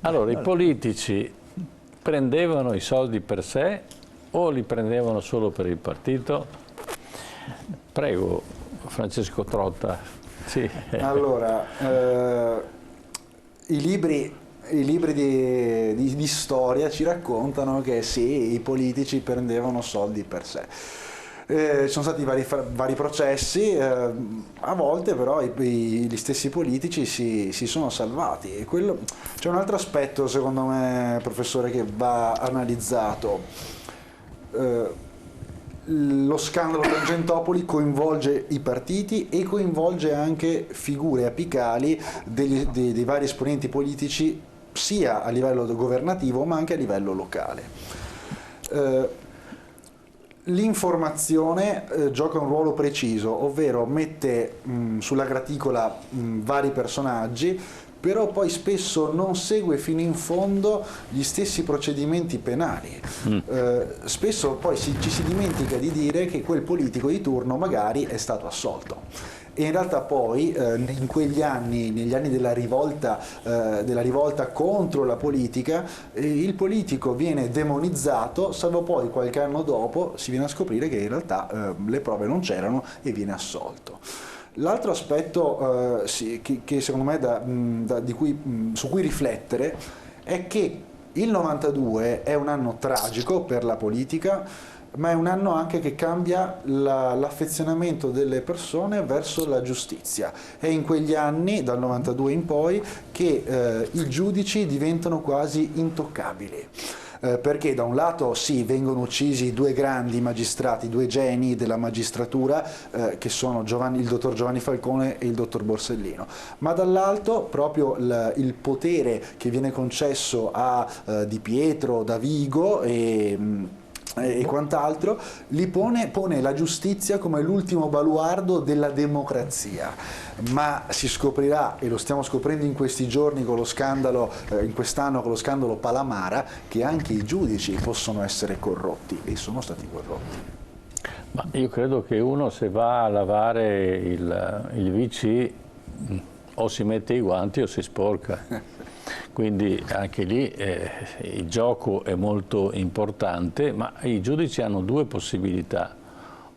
Allora, i politici prendevano i soldi per sé o li prendevano solo per il partito? Prego, Francesco Trotta. Sì. Allora, i libri di storia ci raccontano che sì, i politici prendevano soldi per sé. Ci sono stati vari processi, a volte però gli stessi politici si sono salvati. E c'è un altro aspetto, secondo me, professore, che va analizzato. Lo scandalo Tangentopoli coinvolge i partiti e coinvolge anche figure apicali dei vari esponenti politici sia a livello governativo ma anche a livello locale. L'informazione gioca un ruolo preciso, ovvero mette sulla graticola vari personaggi, però poi spesso non segue fino in fondo gli stessi procedimenti penali. Spesso poi ci si dimentica di dire che quel politico di turno magari è stato assolto. E in realtà poi in quegli anni, negli anni della rivolta contro la politica, il politico viene demonizzato, salvo poi qualche anno dopo si viene a scoprire che in realtà le prove non c'erano e viene assolto. L'altro aspetto che secondo me su cui riflettere è che il 92 è un anno tragico per la politica, ma è un anno anche che cambia l'affezionamento delle persone verso la giustizia. È in quegli anni, dal 92 in poi, che i giudici diventano quasi intoccabili. Perché da un lato sì, vengono uccisi due grandi magistrati, due geni della magistratura, che sono il dottor Giovanni Falcone e il dottor Borsellino, ma dall'altro proprio il potere che viene concesso a Di Pietro, Davigo e quant'altro pone la giustizia come l'ultimo baluardo della democrazia. Ma si scoprirà, e lo stiamo scoprendo in questi giorni con lo scandalo, in quest'anno con lo scandalo Palamara, che anche i giudici possono essere corrotti e sono stati corrotti. Ma io credo che uno, se va a lavare il WC, o si mette i guanti o si sporca. Quindi anche lì il gioco è molto importante, ma i giudici hanno due possibilità: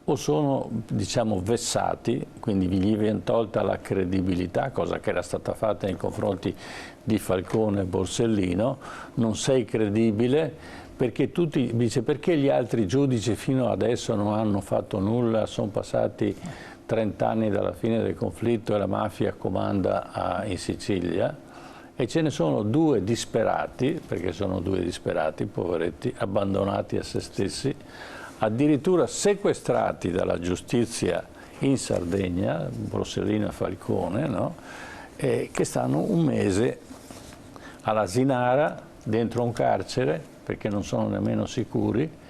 o sono, diciamo, vessati, quindi gli viene tolta la credibilità, cosa che era stata fatta nei confronti di Falcone e Borsellino, non sei credibile, perché perché gli altri giudici fino adesso non hanno fatto nulla, sono passati 30 anni dalla fine del conflitto e la mafia comanda in Sicilia, e ce ne sono due disperati, perché sono due disperati, poveretti, abbandonati a se stessi, addirittura sequestrati dalla giustizia in Sardegna, Borsellino e Falcone, no? Che stanno un mese all'Asinara, dentro un carcere, perché non sono nemmeno sicuri,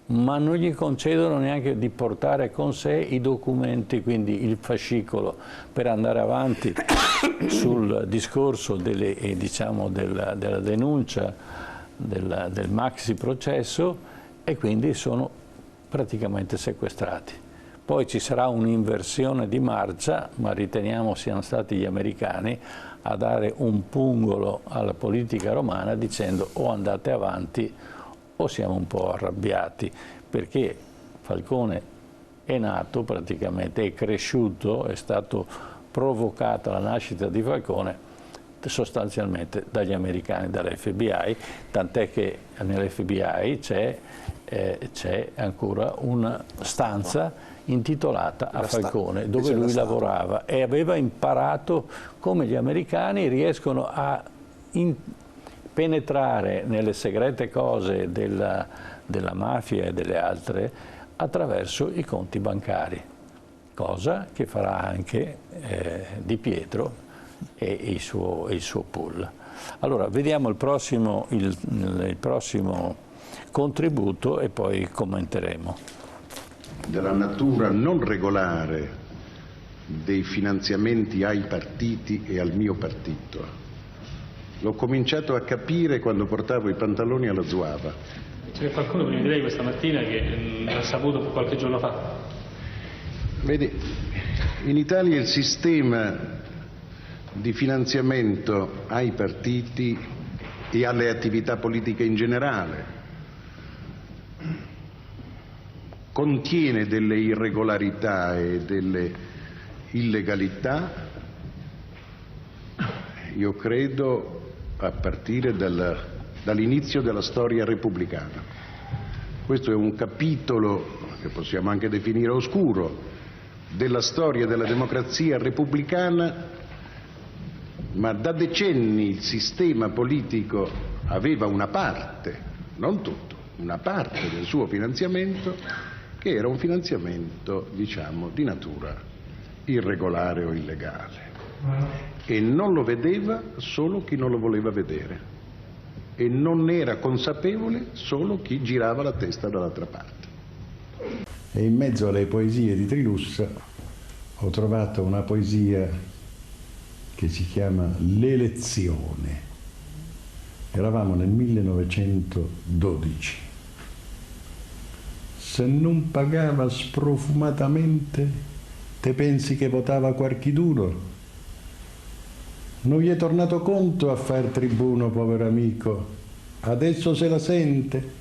ma non gli concedono neanche di portare con sé i documenti, quindi il fascicolo, per andare avanti sul discorso diciamo della denuncia del maxi processo, e quindi sono praticamente sequestrati. Poi ci sarà un'inversione di marcia, ma riteniamo siano stati gli americani a dare un pungolo alla politica romana dicendo: o andate avanti o siamo un po' arrabbiati, perché Falcone è nato praticamente, è cresciuto, è stato provocata la nascita di Falcone sostanzialmente dagli americani, dall'FBI, tant'è che nell'FBI c'è ancora una stanza intitolata a Falcone, dove lui lavorava, e aveva imparato come gli americani riescono a penetrare nelle segrete cose della mafia e delle altre attraverso i conti bancari, cosa che farà anche Di Pietro e il suo pool. Allora, vediamo il prossimo contributo e poi commenteremo. Della natura non regolare dei finanziamenti ai partiti e al mio partito l'ho cominciato a capire quando portavo i pantaloni alla Zuava. C'è qualcuno prima di lei questa mattina che l'ha saputo qualche giorno fa? Vedi, in Italia il sistema di finanziamento ai partiti e alle attività politiche in generale. Contiene delle irregolarità e delle illegalità, io credo, a partire dall'inizio della storia repubblicana. Questo è un capitolo che possiamo anche definire oscuro della storia della democrazia repubblicana, ma da decenni il sistema politico aveva una parte, non tutto, una parte del suo finanziamento che era un finanziamento, diciamo, di natura irregolare o illegale. E non lo vedeva solo chi non lo voleva vedere, e non ne era consapevole solo chi girava la testa dall'altra parte. E in mezzo alle poesie di Trilussa ho trovato una poesia che si chiama L'elezione. Eravamo nel 1912. Se non pagava sprofumatamente, te pensi che votava qualcheduno? Non gli è tornato conto a far tribuno, povero amico, adesso se la sente.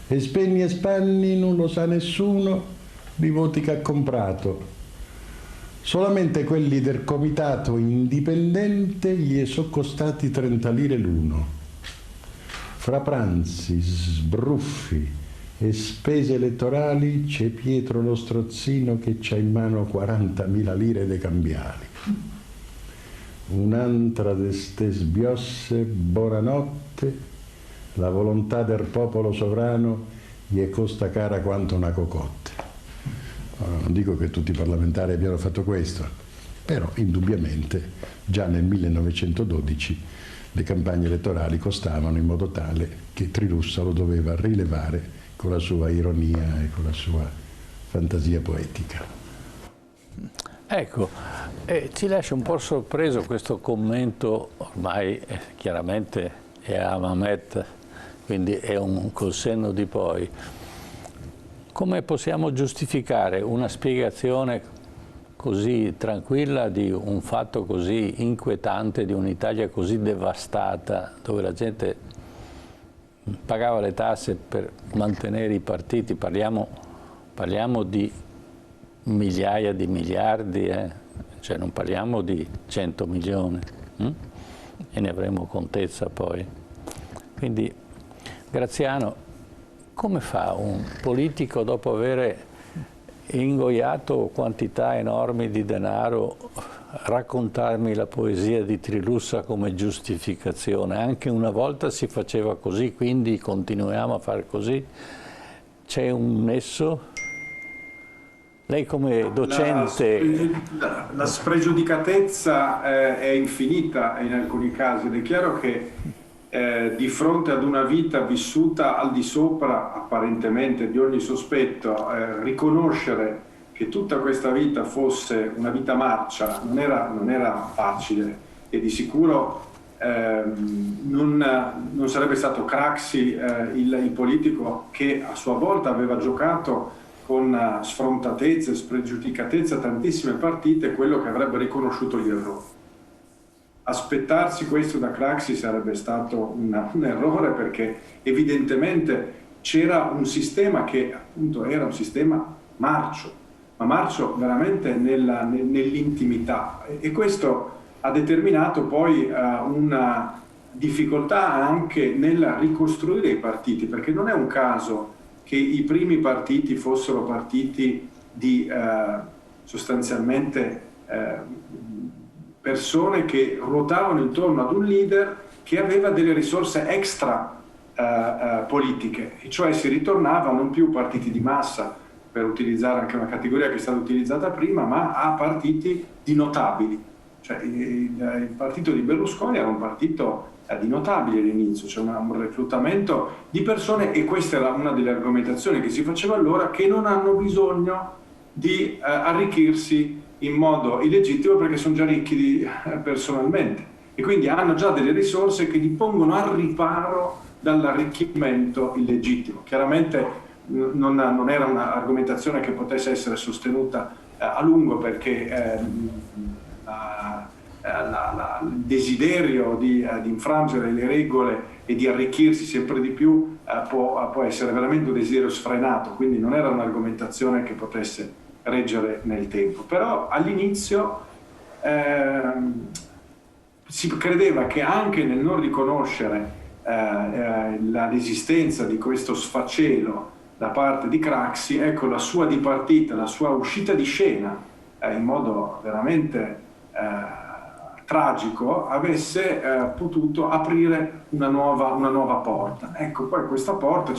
E spenni e spanni, non lo sa nessuno, di voti che ha comprato. Solamente quelli del comitato indipendente gli sono costati 30 lire l'uno. Fra pranzi, sbruffi e spese elettorali c'è Pietro lo strozzino che c'ha in mano 40.000 lire dei cambiali. Un'altra de ste sbiosse, buonanotte, la volontà del popolo sovrano gli è costa cara quanto una cocotte. Ora, non dico che tutti i parlamentari abbiano fatto questo, però indubbiamente già nel 1912 le campagne elettorali costavano in modo tale che Trilussa lo doveva rilevare con la sua ironia e con la sua fantasia poetica. Ecco, ci lascia un po' sorpreso questo commento, ormai chiaramente è a Mamet, quindi è un col senno di poi. Come possiamo giustificare una spiegazione così tranquilla di un fatto così inquietante, di un'Italia così devastata, dove la gente pagava le tasse per mantenere i partiti, parliamo di migliaia di miliardi, cioè non parliamo di 100 milioni, e ne avremo contezza poi. Quindi, Graziano, come fa un politico dopo aver ingoiato quantità enormi di denaro raccontarmi la poesia di Trilussa come giustificazione? Anche una volta si faceva così, quindi continuiamo a fare così? C'è un nesso? Lei come docente... La spregiudicatezza è infinita in alcuni casi ed è chiaro che di fronte ad una vita vissuta al di sopra apparentemente di ogni sospetto, riconoscere che tutta questa vita fosse una vita marcia non era facile, e di sicuro non sarebbe stato Craxi il politico che a sua volta aveva giocato con sfrontatezza e spregiudicatezza tantissime partite, quello che avrebbe riconosciuto gli errori. Aspettarsi questo da Craxi sarebbe stato un errore, perché evidentemente c'era un sistema che appunto era un sistema marcio, ma marcio veramente nell'intimità, e questo ha determinato poi una difficoltà anche nel ricostruire i partiti, perché non è un caso che i primi partiti fossero partiti di sostanzialmente persone che ruotavano intorno ad un leader che aveva delle risorse extra politiche, e cioè si ritornava non più partiti di massa, per utilizzare anche una categoria che è stata utilizzata prima, ma a partiti di notabili. Cioè, il partito di Berlusconi era un partito di notabili all'inizio, cioè un reclutamento di persone, e questa era una delle argomentazioni che si faceva allora, che non hanno bisogno di arricchirsi in modo illegittimo perché sono già ricchi personalmente, e quindi hanno già delle risorse che li pongono al riparo dall'arricchimento illegittimo. Chiaramente non era un'argomentazione che potesse essere sostenuta a lungo, perché il desiderio di infrangere le regole e di arricchirsi sempre di più può essere veramente un desiderio sfrenato, quindi non era un'argomentazione che potesse reggere nel tempo. Però all'inizio si credeva che anche nel non riconoscere l'esistenza di questo sfacelo da parte di Craxi, ecco, la sua dipartita, la sua uscita di scena in modo veramente tragico avesse potuto aprire una nuova porta. Ecco, poi questa porta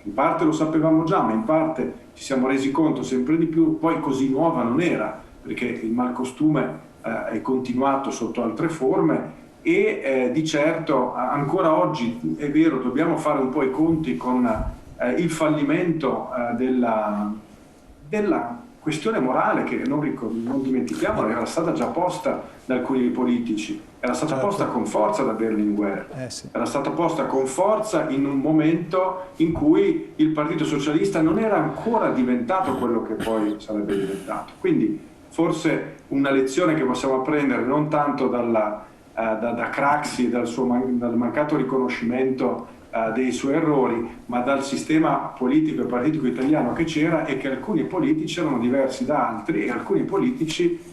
in parte lo sapevamo già, ma in parte ci siamo resi conto sempre di più, poi così nuova non era, perché il malcostume è continuato sotto altre forme e di certo ancora oggi è vero, dobbiamo fare un po' i conti con il fallimento della questione morale che non dimentichiamo era stata già posta da alcuni politici, era stata posta con forza da Berlinguer, era stata posta con forza in un momento in cui il Partito Socialista non era ancora diventato quello che poi sarebbe diventato. Quindi forse una lezione che possiamo apprendere non tanto da Craxi, dal mancato riconoscimento dei suoi errori, ma dal sistema politico e partitico italiano che c'era, e che alcuni politici erano diversi da altri e alcuni politici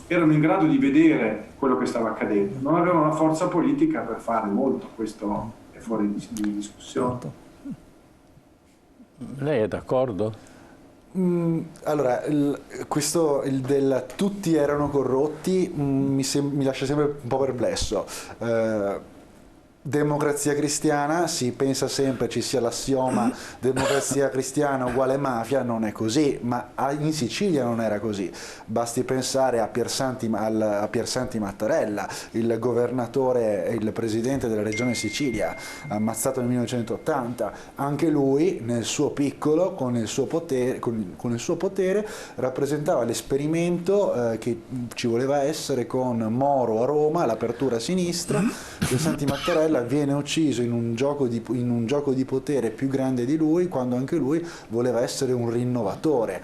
erano in grado di vedere quello che stava accadendo, non avevano la forza politica per fare molto. Questo è fuori di discussione. Lei è d'accordo? Allora, il del tutti erano corrotti mi lascia sempre un po' perplesso. Democrazia cristiana, si pensa sempre ci sia l'assioma democrazia cristiana uguale mafia, non è così, ma in Sicilia non era così. Basti pensare a Piersanti Mattarella, il governatore e il presidente della regione Sicilia, ammazzato nel 1980. Anche lui nel suo piccolo, con il suo potere rappresentava l'esperimento che ci voleva essere con Moro a Roma, l'apertura a sinistra. Piersanti Mattarella viene ucciso in un gioco di potere più grande di lui, quando anche lui voleva essere un rinnovatore.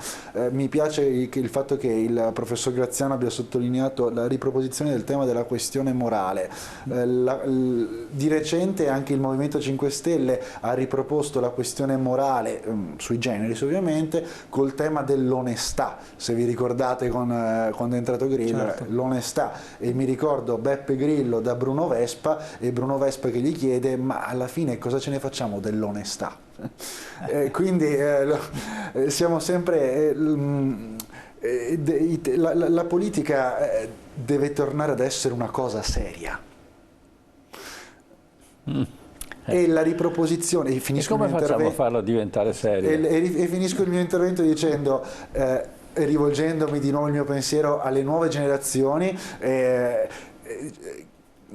Mi piace il fatto che il professor Graziano abbia sottolineato la riproposizione del tema della questione morale. Di recente anche il Movimento 5 Stelle ha riproposto la questione morale, sui generis ovviamente, col tema dell'onestà. Se vi ricordate quando è entrato Grillo, certo, l'onestà, e mi ricordo Beppe Grillo da Bruno Vespa, e Bruno Vespa che gli chiede: ma alla fine cosa ce ne facciamo dell'onestà? Quindi siamo sempre la politica deve tornare ad essere una cosa seria. E la riproposizione, e come facciamo a farla diventare seria? E finisco il mio intervento dicendo, rivolgendomi di nuovo il mio pensiero alle nuove generazioni,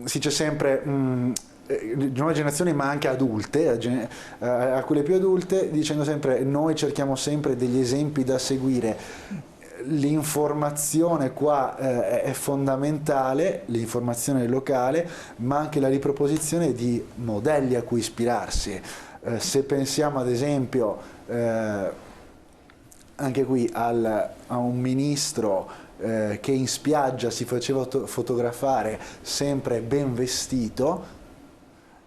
si dice sempre nuove generazioni, ma anche adulte, a quelle più adulte, dicendo sempre: noi cerchiamo sempre degli esempi da seguire. L'informazione qua è fondamentale, l'informazione locale, ma anche la riproposizione di modelli a cui ispirarsi. Se pensiamo ad esempio anche qui a un ministro che in spiaggia si faceva fotografare sempre ben vestito,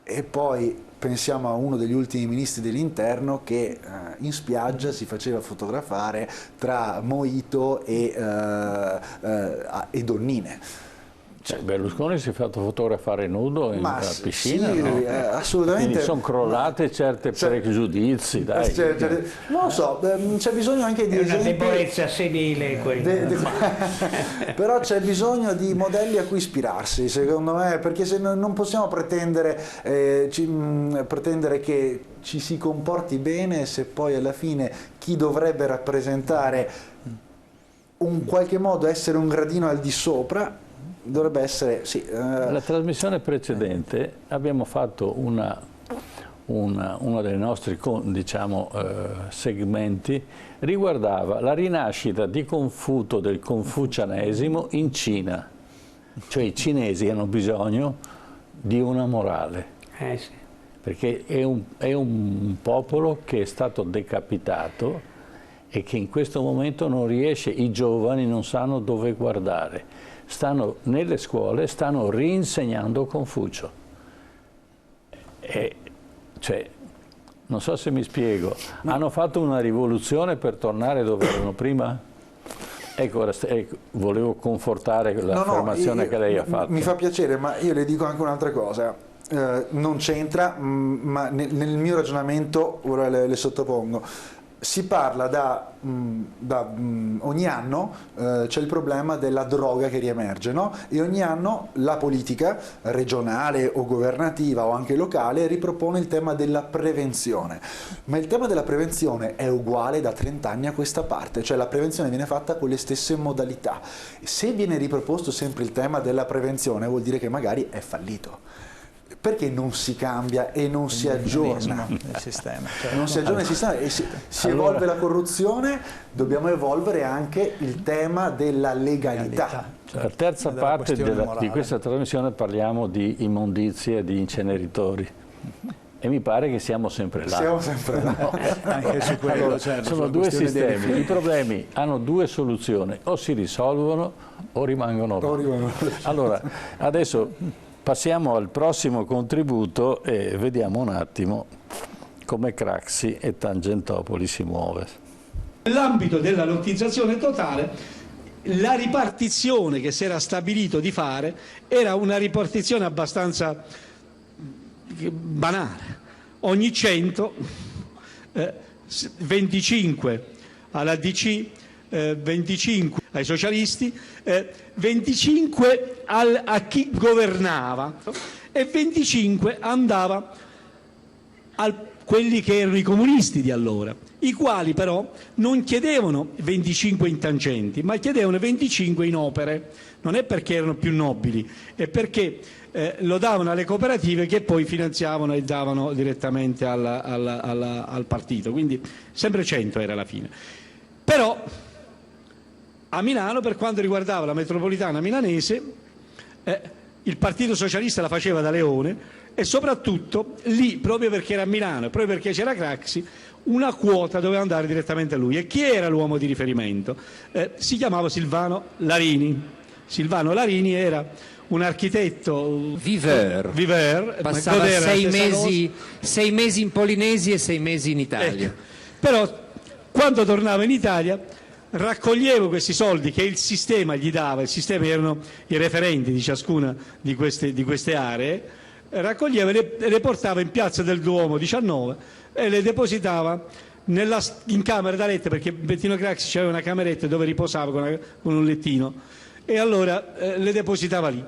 e poi pensiamo a uno degli ultimi ministri dell'interno che in spiaggia si faceva fotografare tra mojito e donnine. Cioè, Berlusconi si è fatto fotografare nudo in una piscina, sì, no? Assolutamente. Quindi sono crollate certe pregiudizi, dai. Non lo so, c'è bisogno anche di una debolezza senile però c'è bisogno di modelli a cui ispirarsi, secondo me, perché se non possiamo pretendere che ci si comporti bene se poi alla fine chi dovrebbe rappresentare in qualche modo essere un gradino al di sopra dovrebbe essere, sì. La trasmissione precedente abbiamo fatto uno dei nostri, diciamo, segmenti riguardava la rinascita di Confucio, del confucianesimo in Cina. Cioè i cinesi hanno bisogno di una morale, sì, perché è un popolo che è stato decapitato e che in questo momento non riesce, i giovani non sanno dove guardare. nelle scuole stanno rinsegnando Confucio. Cioè, non so se mi spiego, hanno fatto una rivoluzione per tornare dove erano prima? Ecco, volevo confortare l'affermazione che lei ha fatto. Mi fa piacere, ma io le dico anche un'altra cosa. Non c'entra, ma nel mio ragionamento, ora le sottopongo. Si parla ogni anno c'è il problema della droga che riemerge, no? E ogni anno la politica regionale o governativa o anche locale ripropone il tema della prevenzione, ma il tema della prevenzione è uguale da 30 anni a questa parte, cioè la prevenzione viene fatta con le stesse modalità. Se viene riproposto sempre il tema della prevenzione vuol dire che magari è fallito. Perché non si cambia e non si aggiorna il sistema? Certo. Non si aggiorna il sistema e si evolve la corruzione, dobbiamo evolvere anche il tema della legalità. La terza parte di questa trasmissione parliamo di immondizie e di inceneritori. E mi pare che siamo sempre là. Siamo sempre là. No. Anche su quello, Allora, certo, sono due sistemi, i problemi hanno due soluzioni, o si risolvono o rimangono là. Allora, adesso passiamo al prossimo contributo e vediamo un attimo come Craxi e Tangentopoli si muove. Nell'ambito della lottizzazione totale, la ripartizione che si era stabilito di fare era una ripartizione abbastanza banale. Ogni 100, 25 alla DC, 25 ai socialisti, 25 a chi governava e 25 andava a quelli che erano i comunisti di allora, i quali però non chiedevano 25 in tangenti, ma chiedevano 25 in opere. Non è perché erano più nobili, è perché lo davano alle cooperative che poi finanziavano e davano direttamente al partito, quindi sempre 100 era alla fine. Però a Milano, per quanto riguardava la metropolitana milanese, il Partito Socialista la faceva da leone e soprattutto lì, proprio perché era a Milano e proprio perché c'era Craxi, una quota doveva andare direttamente a lui. E chi era l'uomo di riferimento? Si chiamava Silvano Larini. Silvano Larini era un architetto Viveur, passava 6 mesi in Polinesi e 6 mesi in Italia. Però quando tornava in Italia raccoglievo questi soldi che il sistema gli dava, il sistema erano i referenti di ciascuna di queste aree, raccoglieva e le portava in piazza del Duomo 19 e le depositava in camera da letto, perché Bettino Craxi aveva una cameretta dove riposava con un lettino, e allora le depositava lì.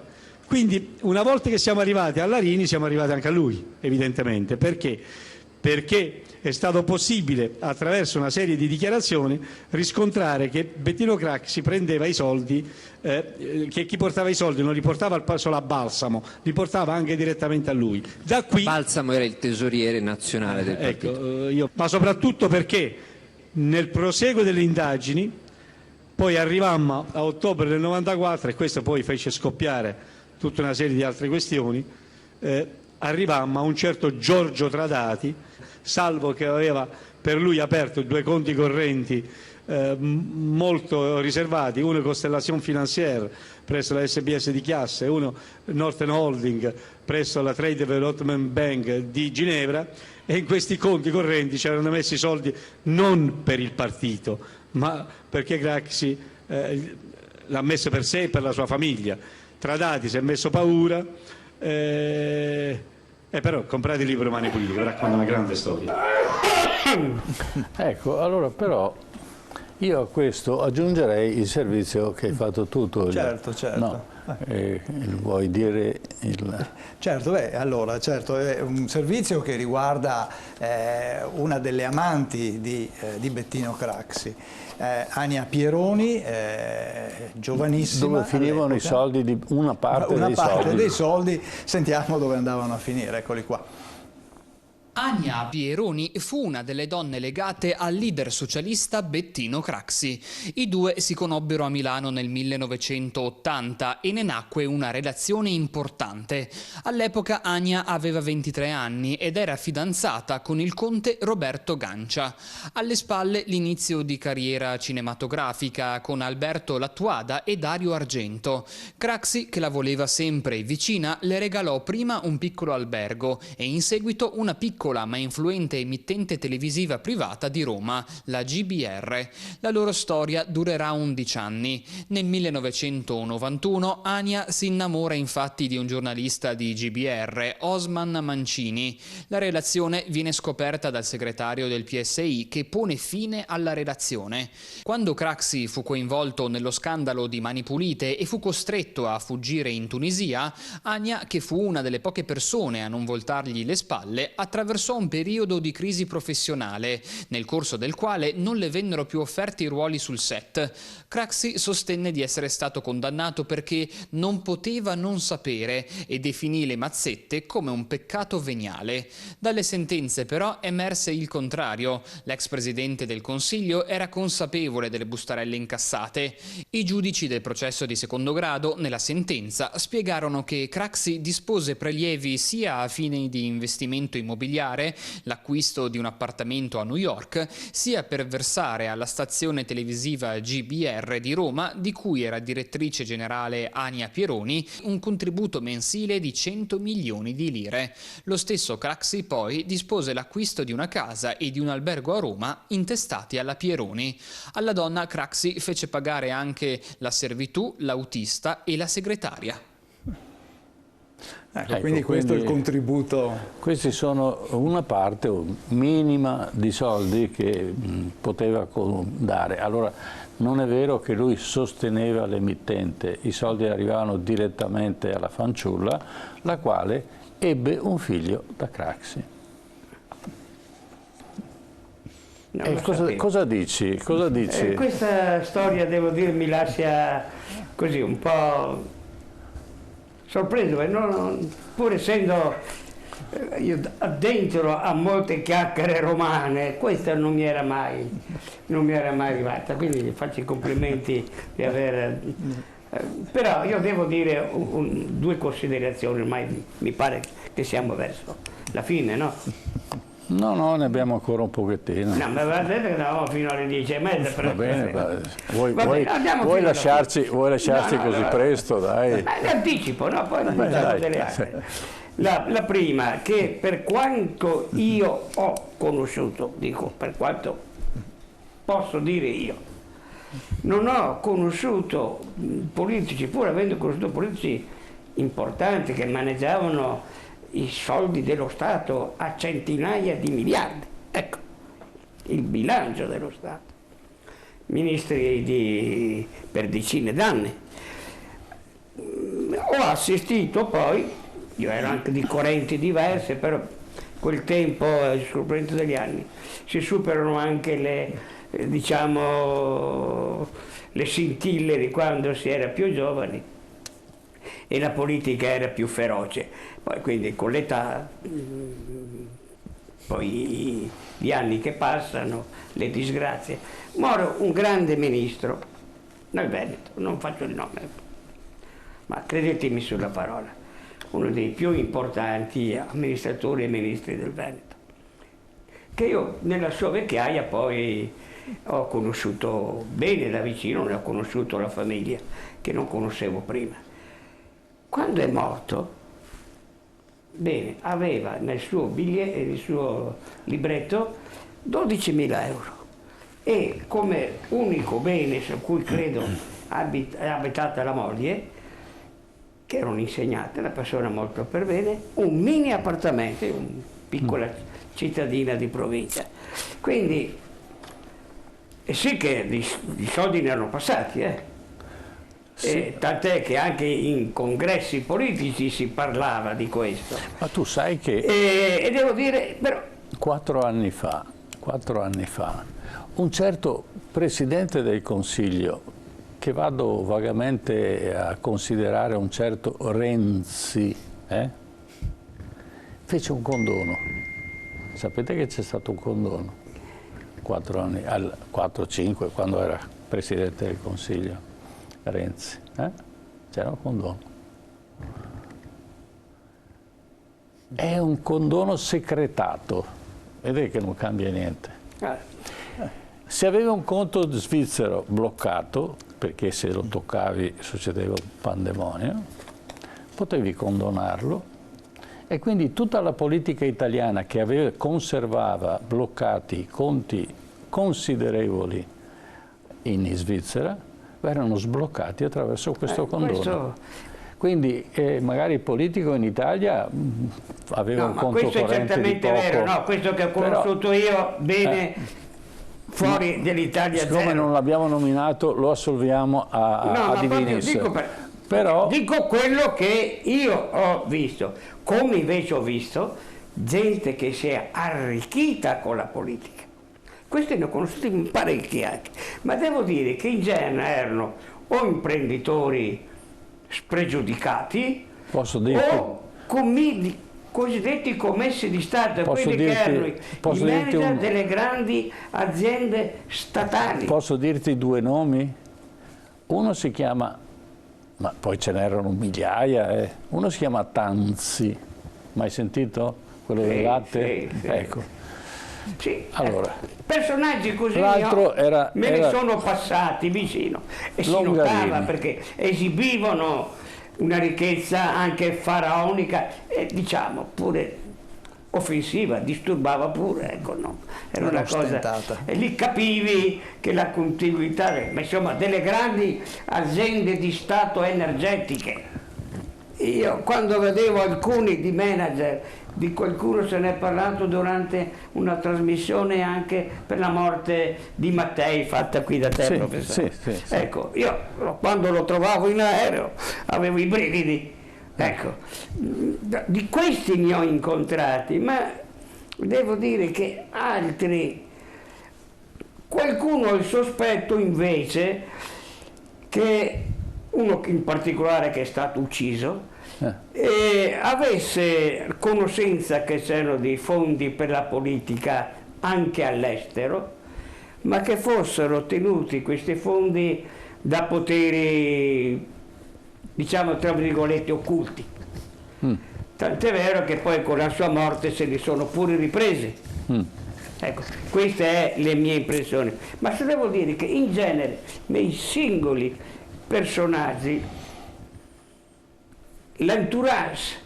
Quindi una volta che siamo arrivati a Larini siamo arrivati anche a lui, evidentemente. Perché? Perché è stato possibile, attraverso una serie di dichiarazioni, riscontrare che Bettino Craxi prendeva i soldi, che chi portava i soldi non li portava solo a Balsamo, li portava anche direttamente a lui. Da qui, Balsamo era il tesoriere nazionale del partito. Ma soprattutto perché nel proseguo delle indagini, poi arrivammo a ottobre del 94, e questo poi fece scoppiare tutta una serie di altre questioni, arrivammo a un certo Giorgio Tradati, salvo che aveva per lui aperto 2 conti correnti molto riservati, uno Constellation Financière presso la SBS di Chiasso e uno Northern Holding presso la Trade Development Bank di Ginevra, e in questi conti correnti c'erano messi soldi non per il partito, ma perché Craxi l'ha messo per sé e per la sua famiglia. Tradati si è messo paura, però comprate il libro Mani Pulite, racconta una grande storia. Ecco, allora però io a questo aggiungerei il servizio che hai fatto tu. Certo. No, vuoi dire Certo, allora, è un servizio che riguarda una delle amanti di Bettino Craxi, Ania Pieroni, giovanissima. Dove finivano i soldi di una parte dei soldi? Una parte dei soldi, sentiamo dove andavano a finire, eccoli qua. Ania Pieroni fu una delle donne legate al leader socialista Bettino Craxi. I due si conobbero a Milano nel 1980 e ne nacque una relazione importante. All'epoca Ania aveva 23 anni ed era fidanzata con il conte Roberto Gancia. Alle spalle l'inizio di carriera cinematografica con Alberto Lattuada e Dario Argento. Craxi, che la voleva sempre vicina, le regalò prima un piccolo albergo e in seguito una piccola ma influente emittente televisiva privata di Roma, la GBR. La loro storia durerà 11 anni. Nel 1991 Ania si innamora infatti di un giornalista di GBR, Osman Mancini. La relazione viene scoperta dal segretario del PSI che pone fine alla relazione. Quando Craxi fu coinvolto nello scandalo di Mani Pulite e fu costretto a fuggire in Tunisia, Ania, che fu una delle poche persone a non voltargli le spalle, attraversò un periodo di crisi professionale, nel corso del quale non le vennero più offerti ruoli sul set. Craxi sostenne di essere stato condannato perché non poteva non sapere e definì le mazzette come un peccato veniale. Dalle sentenze però emerse il contrario. L'ex presidente del Consiglio era consapevole delle bustarelle incassate. I giudici del processo di secondo grado, nella sentenza, spiegarono che Craxi dispose prelievi sia a fini di investimento immobiliare, l'acquisto di un appartamento a New York, sia per versare alla stazione televisiva GBR di Roma, di cui era direttrice generale Ania Pieroni, un contributo mensile di 100 milioni di lire. Lo stesso Craxi poi dispose l'acquisto di una casa e di un albergo a Roma intestati alla Pieroni. Alla donna Craxi fece pagare anche la servitù, l'autista e la segretaria. Ecco, quindi questo è il contributo. Questi sono una parte minima di soldi che poteva dare. Allora, non è vero che lui sosteneva l'emittente, i soldi arrivavano direttamente alla fanciulla, la quale ebbe un figlio da Craxi. Cosa dici? Cosa dici? Questa storia, devo dire, mi lascia così un po' sorpreso, pur essendo io dentro a molte chiacchiere romane, questa non mi era mai arrivata, quindi gli faccio i complimenti di aver... però io devo dire due considerazioni, ormai mi pare che siamo verso la fine, no? No, ne abbiamo ancora un pochettino. No, ma va bene che eravamo fino alle 10:30. Va bene, vuoi lasciarci così presto, dai. L'anticipo, no? Poi delle altre. La prima, che per quanto io ho conosciuto, dico per quanto posso dire io, non ho conosciuto politici, pur avendo conosciuto politici importanti che maneggiavano i soldi dello Stato a centinaia di miliardi, ecco, il bilancio dello Stato, ministri per decine d'anni. Ho assistito poi, io ero anche di correnti diverse, però quel tempo, sul corrente degli anni, si superano anche le scintille di quando si era più giovani e la politica era più feroce. Poi quindi con l'età, poi gli anni che passano, le disgrazie. Moro, un grande ministro nel Veneto, non faccio il nome, ma credetemi sulla parola, uno dei più importanti amministratori e ministri del Veneto, che io nella sua vecchiaia poi ho conosciuto bene da vicino, ne ho conosciuto la famiglia che non conoscevo prima. Quando è morto, bene, aveva nel suo biglietto, nel suo libretto 12.000 euro e come unico bene su cui credo è abitata la moglie, che era un'insegnante, una persona molto per bene, un mini appartamento in una piccola cittadina di provincia. Quindi sì che i soldi ne erano passati, sì. Tant'è che anche in congressi politici si parlava di questo. Ma tu sai che... E devo dire, però... 4 anni fa, un certo Presidente del Consiglio, che vado vagamente a considerare un certo Renzi, fece un condono. sapete che c'è stato un condono 4 anni, 4-5, quando era Presidente del Consiglio Renzi, c'era un condono. È un condono secretato, vedete che non cambia niente. Se avevi un conto svizzero bloccato, perché se lo toccavi succedeva un pandemonio, potevi condonarlo, e quindi tutta la politica italiana che conservava bloccati conti considerevoli in Svizzera erano sbloccati attraverso questo condono. Quindi magari il politico in Italia aveva un conto corrente di poco. Questo è certamente vero, no? Questo che ho conosciuto io bene fuori dell'Italia. Siccome non l'abbiamo nominato, lo assolviamo a divinis. Dico quello che io ho visto, come invece ho visto gente che si è arricchita con la politica. Questi ne ho conosciuti parecchi anche, ma devo dire che in genere erano o imprenditori spregiudicati o cosiddetti commessi di Stato, quelli che erano i manager delle grandi aziende statali. Posso dirti 2 nomi? Uno si chiama, ma poi ce n'erano migliaia, uno si chiama Tanzi, mai sentito? Quello del latte? Sì. Ecco. Sì, allora, personaggi così me ne sono passati vicino e si notava perché esibivano una ricchezza anche faraonica e diciamo pure offensiva, disturbava pure, ecco, no? Era una cosa, e lì capivi che la contiguità, ma insomma, delle grandi aziende di Stato energetiche. Io quando vedevo alcuni di manager, di qualcuno se ne è parlato durante una trasmissione anche per la morte di Mattei fatta qui da te, professore. Sì. Ecco, io quando lo trovavo in aereo avevo i brividi. Ecco, di questi ne ho incontrati, ma devo dire che altri, qualcuno ha il sospetto invece che uno in particolare che è stato ucciso avesse conoscenza che c'erano dei fondi per la politica anche all'estero, ma che fossero tenuti questi fondi da poteri, diciamo tra virgolette, occulti. Tant'è vero che poi con la sua morte se li sono pure ripresi. Ecco, queste è le mie impressioni. Ma se devo dire che in genere nei singoli personaggi l'entourage,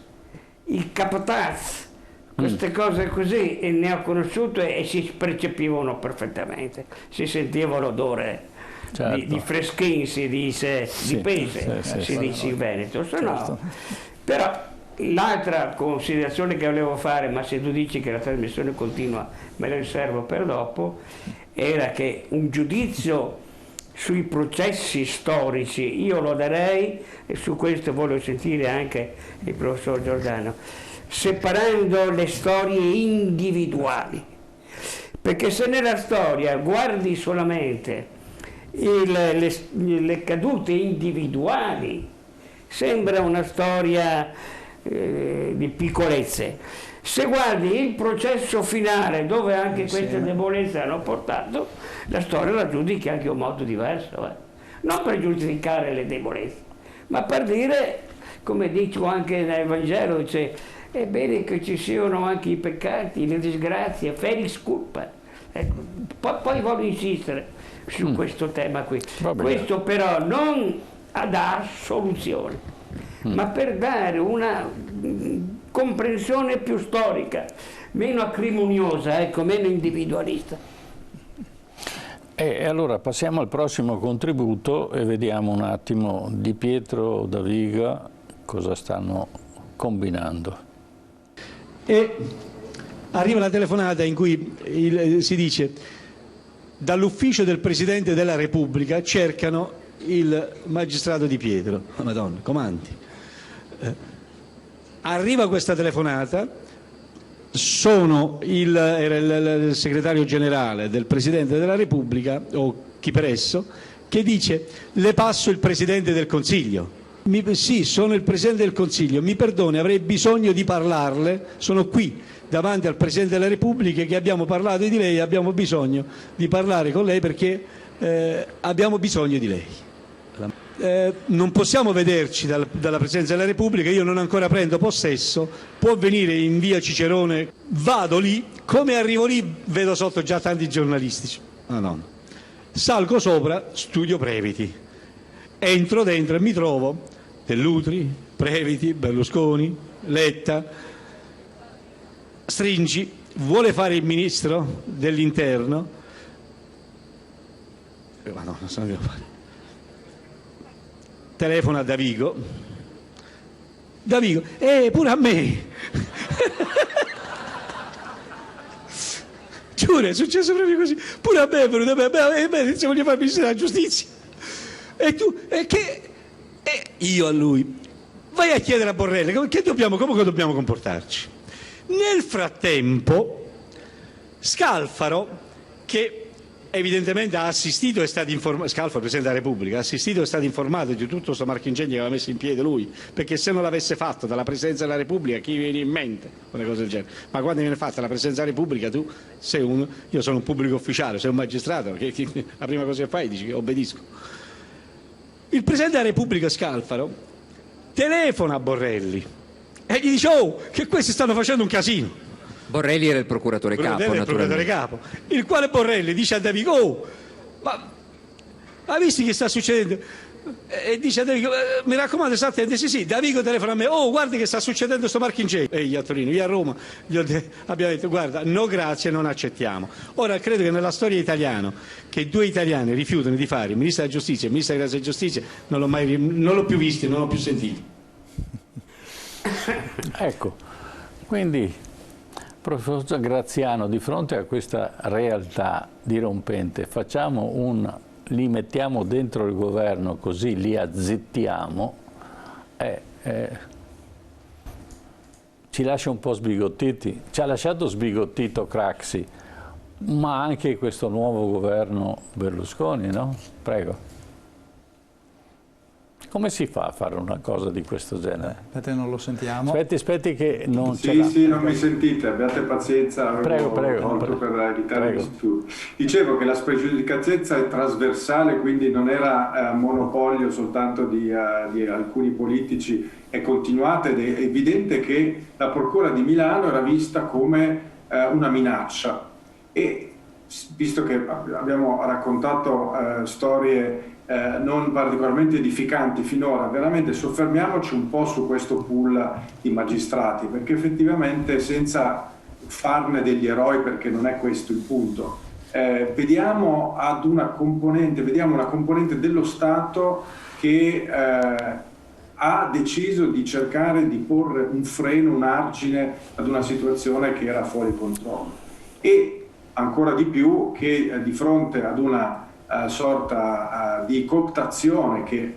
il capataz, queste cose così, e ne ho conosciuto e si percepivano perfettamente, si sentiva l'odore. Certo. Di freschin si dice, di pesce, si dice in Veneto, no. Però l'altra considerazione che volevo fare, ma se tu dici che la trasmissione continua me la riservo per dopo, era che un giudizio sui processi storici io lo darei, e su questo voglio sentire anche il professor Giordano, separando le storie individuali, perché se nella storia guardi solamente le cadute individuali sembra una storia di piccolezze. Se guardi il processo finale dove anche queste debolezze hanno portato, la storia la giudichi anche in un modo diverso, non per giustificare le debolezze, ma per dire, come dico anche nel Vangelo, dice è bene che ci siano anche i peccati, le disgrazie, felix culpa. Ecco, poi voglio insistere su questo tema qui. Questo però non dà soluzioni, ma per dare una comprensione più storica, meno acrimoniosa, ecco, meno individualista. E allora passiamo al prossimo contributo e vediamo un attimo Di Pietro, Daviga, cosa stanno combinando. E arriva la telefonata in cui si dice: dall'ufficio del Presidente della Repubblica cercano il magistrato Di Pietro. Oh, Madonna, comandi. Arriva questa telefonata, era il segretario generale del Presidente della Repubblica, o chi per esso, che dice: le passo il Presidente del Consiglio. Sì, sono il Presidente del Consiglio, mi perdoni, avrei bisogno di parlarle, sono qui davanti al Presidente della Repubblica che abbiamo parlato di lei, abbiamo bisogno di parlare con lei perché abbiamo bisogno di lei. Non possiamo vederci dalla Presidenza della Repubblica, io non ancora prendo possesso, può venire in via Cicerone, vado lì, come arrivo lì vedo sotto già tanti giornalistici, salgo sopra, studio Previti, entro dentro e mi trovo Dell'Utri, Previti, Berlusconi, Letta, Stringi, vuole fare il ministro dell'interno, ma no, non so che fare. Telefona a Davigo, pure a me. Giuro, è successo proprio così, pure a me è venuto, se voglio fare il ministro della giustizia. E io a lui, vai a chiedere a Borrelli come dobbiamo comportarci. Nel frattempo Scalfaro, che evidentemente ha assistito e è stato informato, Scalfaro, Presidente della Repubblica, ha assistito e è stato informato di tutto questo marchingegno che aveva messo in piedi lui, perché se non l'avesse fatto dalla Presidenza della Repubblica chi viene in mente una cosa del genere? Ma quando viene fatta la Presidenza della Repubblica tu sei io sono un pubblico ufficiale, sei un magistrato, la prima cosa che fai dici che obbedisco. Il Presidente della Repubblica Scalfaro telefona a Borrelli e gli dice che questi stanno facendo un casino. Borrelli era il procuratore capo, il quale Borrelli dice a Davigo, ma visti che sta succedendo? E dice a Davigo, mi raccomando, sta attento. Sì, Davigo telefona a me, guardi che sta succedendo sto marchingegno. E io a Torino, io a Roma, abbiamo detto, guarda, no grazie, non accettiamo. Ora credo che nella storia italiana, che due italiani rifiutano di fare il Ministro della Giustizia e il Ministro della Giustizia, non l'ho più visto, non l'ho più sentito. Ecco, quindi, professor Graziano, di fronte a questa realtà dirompente, li mettiamo dentro il governo così li azzittiamo, ci lascia un po' sbigottiti. Ci ha lasciato sbigottito Craxi, ma anche questo nuovo governo Berlusconi, no? Prego. Come si fa a fare una cosa di questo genere? Aspetta, non lo sentiamo. Aspetti che non ce l'ha. Sì, non mi sentite, abbiate pazienza. Prego. Per evitare il disturbo. Dicevo che la spregiudicatezza è trasversale, quindi non era monopolio soltanto di alcuni politici, è continuata ed è evidente che la Procura di Milano era vista come una minaccia. E visto che abbiamo raccontato storie non particolarmente edificanti finora, veramente soffermiamoci un po' su questo pool di magistrati, perché effettivamente, senza farne degli eroi, perché non è questo il punto, vediamo una componente dello Stato che ha deciso di cercare di porre un freno, un argine ad una situazione che era fuori controllo, e ancora di più che di fronte ad una sorta di cooptazione che,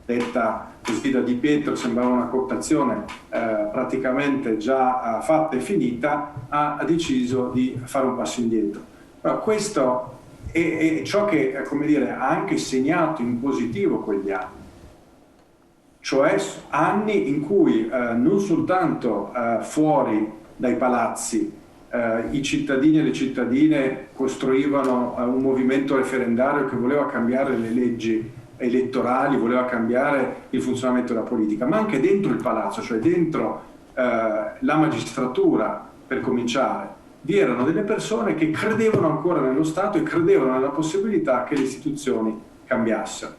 detta così da Di Pietro, sembrava una cooptazione praticamente già fatta e finita, ha deciso di fare un passo indietro. Però questo è ciò che, come dire, ha anche segnato in positivo quegli anni, cioè anni in cui non soltanto fuori dai palazzi i cittadini e le cittadine costruivano un movimento referendario che voleva cambiare le leggi elettorali, voleva cambiare il funzionamento della politica, ma anche dentro il palazzo, cioè dentro la magistratura, per cominciare, vi erano delle persone che credevano ancora nello Stato e credevano nella possibilità che le istituzioni cambiassero.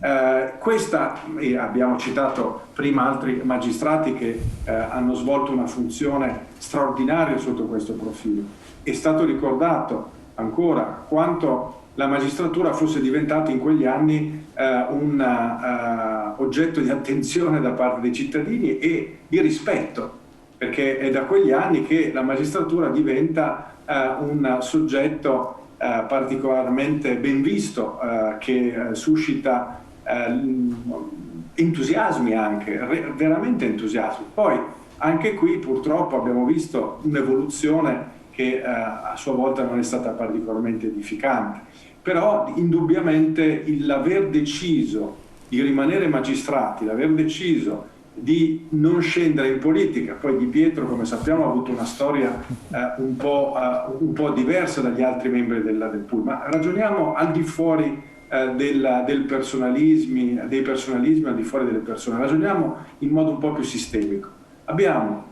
Abbiamo citato prima altri magistrati che hanno svolto una funzione straordinaria sotto questo profilo. È stato ricordato ancora quanto la magistratura fosse diventata in quegli anni un oggetto di attenzione da parte dei cittadini e di rispetto, perché è da quegli anni che la magistratura diventa un soggetto particolarmente ben visto, che suscita entusiasmi, anche veramente entusiasmi. Poi anche qui purtroppo abbiamo visto un'evoluzione che a sua volta non è stata particolarmente edificante, però indubbiamente l'aver deciso di rimanere magistrati, l'aver deciso di non scendere in politica. Poi Di Pietro, come sappiamo, ha avuto una storia un po' diversa dagli altri membri del pool, ma ragioniamo al di fuori dei personalismi al di fuori delle persone, ragioniamo in modo un po' più sistemico. Abbiamo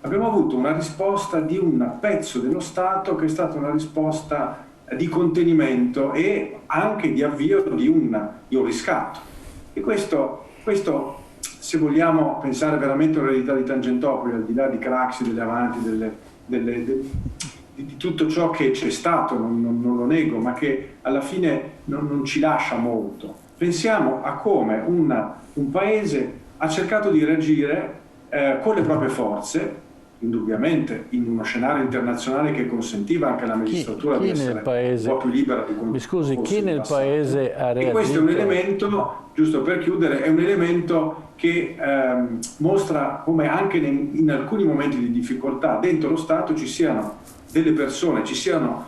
avuto una risposta di un pezzo dello Stato che è stata una risposta di contenimento e anche di avvio di un riscatto. E questo, se vogliamo pensare veramente all'eredità di Tangentopoli, al di là di Craxi, delle avanti, di tutto ciò che c'è stato, non lo nego, ma che alla fine non ci lascia molto. Pensiamo a come un paese ha cercato di reagire con le proprie forze, indubbiamente in uno scenario internazionale che consentiva anche alla magistratura di essere un po' più libera di come. Mi scusi, chi nel paese ha reagito? E questo è un elemento, giusto per chiudere, è un elemento che mostra come anche in alcuni momenti di difficoltà dentro lo Stato ci siano delle persone, ci siano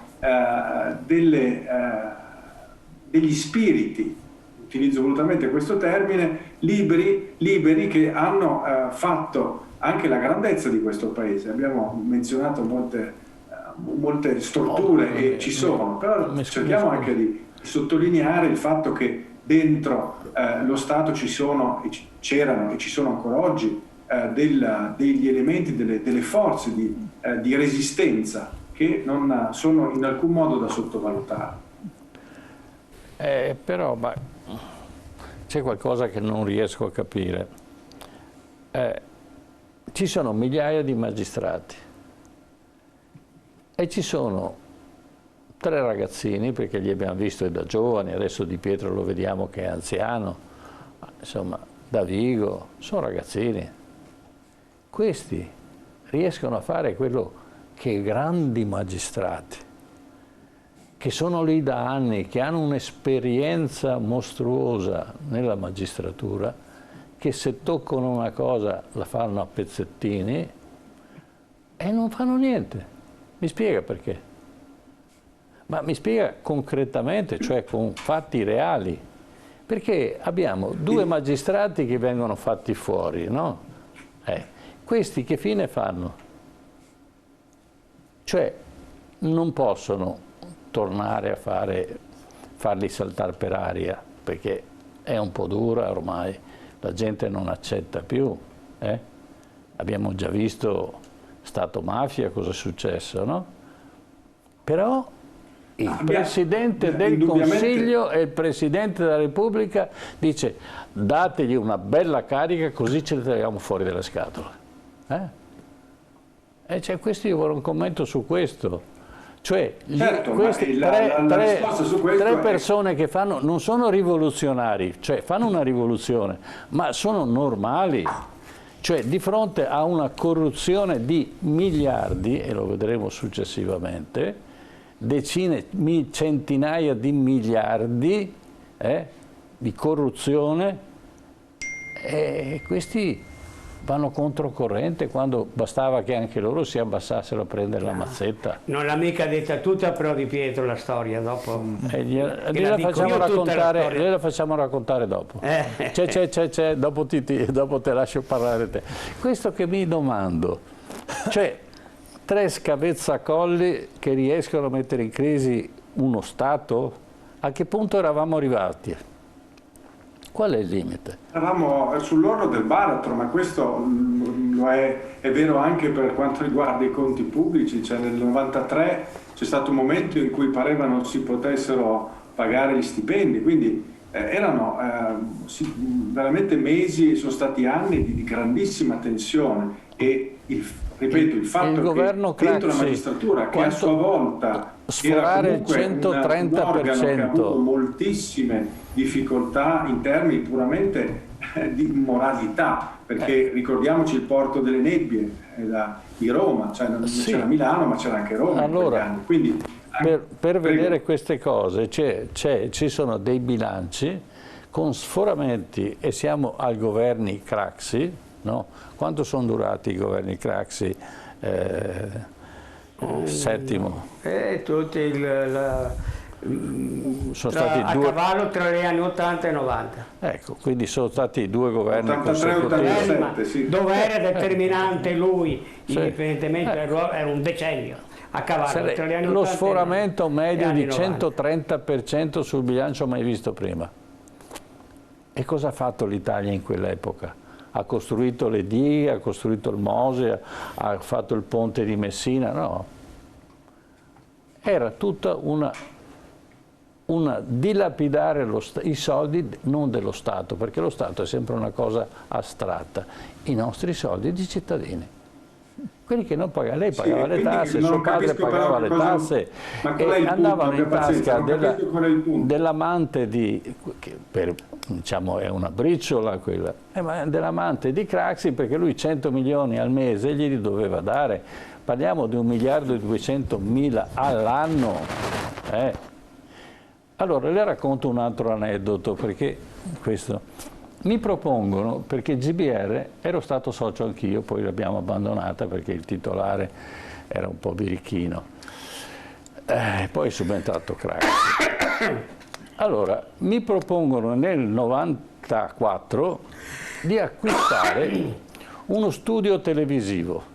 degli spiriti, utilizzo volutamente questo termine, liberi che hanno fatto anche la grandezza di questo paese. Abbiamo menzionato molte storture e ci sono, però cerchiamo anche di sottolineare il fatto che dentro lo Stato c'erano e ci sono ancora oggi degli elementi, delle forze di resistenza che non sono in alcun modo da sottovalutare. Però c'è qualcosa che non riesco a capire. Ci sono migliaia di magistrati e ci sono 3 ragazzini, perché li abbiamo visti da giovani, adesso Di Pietro lo vediamo che è anziano, insomma Davigo, sono ragazzini. Questi riescono a fare quello che grandi magistrati, che sono lì da anni, che hanno un'esperienza mostruosa nella magistratura, che se toccano una cosa la fanno a pezzettini e non fanno niente. Mi spiega perché? Ma mi spiega concretamente, cioè con fatti reali. Perché abbiamo 2 magistrati che vengono fatti fuori, no? Questi che fine fanno? Cioè non possono tornare a farli saltare per aria, perché è un po' dura ormai. La gente non accetta più. Abbiamo già visto Stato Mafia cosa è successo, no? Però il Presidente del Consiglio e il Presidente della Repubblica dice dategli una bella carica così ce le tagliamo fuori dalle scatole. Cioè, questo io vorrei un commento su questo. Cioè, queste 3 persone che fanno, non sono rivoluzionari, cioè fanno una rivoluzione, ma sono normali. Cioè, di fronte a una corruzione di miliardi, e lo vedremo successivamente, decine, centinaia di miliardi di corruzione, e questi vanno controcorrente quando bastava che anche loro si abbassassero a prendere la mazzetta. Non l'ha mica detta tutta però Di Pietro la storia, dopo. Gliela facciamo raccontare dopo. C'è, dopo te lascio parlare te. Questo che mi domando, cioè 3 scavezzacolli che riescono a mettere in crisi uno Stato, a che punto eravamo arrivati? Qual è il limite? Eravamo sull'orlo del baratro, ma questo lo è vero anche per quanto riguarda i conti pubblici. Cioè nel 93 c'è stato un momento in cui pareva non si potessero pagare gli stipendi, quindi erano veramente mesi, sono stati anni di grandissima tensione e ripeto, il fatto che dentro la magistratura, che a sua volta era comunque un organo che ha avuto moltissime difficoltà in termini puramente di moralità, perché ricordiamoci il porto delle nebbie di Roma, cioè non c'era Milano ma c'era anche Roma. Allora, quindi, per vedere queste cose ci sono dei bilanci con sforamenti, e siamo al governi Craxi, no? Quanto sono durati i governi Craxi? sono stati due... A cavallo tra gli anni 80 e 90. Ecco, quindi sono stati 2 governi 83-87, sì. Dove era determinante lui, indipendentemente dal ruolo, era un decennio. A cavallo tra gli anni 80 lo sforamento medio di 130% sul bilancio mai visto prima. E cosa ha fatto l'Italia in quell'epoca? Ha costruito le dighe, ha costruito il Mose, ha fatto il ponte di Messina? No. Era tutta una dilapidare i soldi non dello Stato, perché lo Stato è sempre una cosa astratta, i nostri soldi di cittadini. Quelli che non pagavano, lei pagava le tasse, suo padre pagava le tasse e andavano in tasca dell'amante diciamo è una briciola quella, ma dell'amante di Craxi, perché lui 100 milioni al mese glieli doveva dare, parliamo di 1.200.000 all'anno. Allora le racconto un altro aneddoto, perché questo... Mi propongono, perché GBR, ero stato socio anch'io, poi l'abbiamo abbandonata perché il titolare era un po' birichino. Poi è subentrato Craxi. Allora, mi propongono nel 94 di acquistare uno studio televisivo.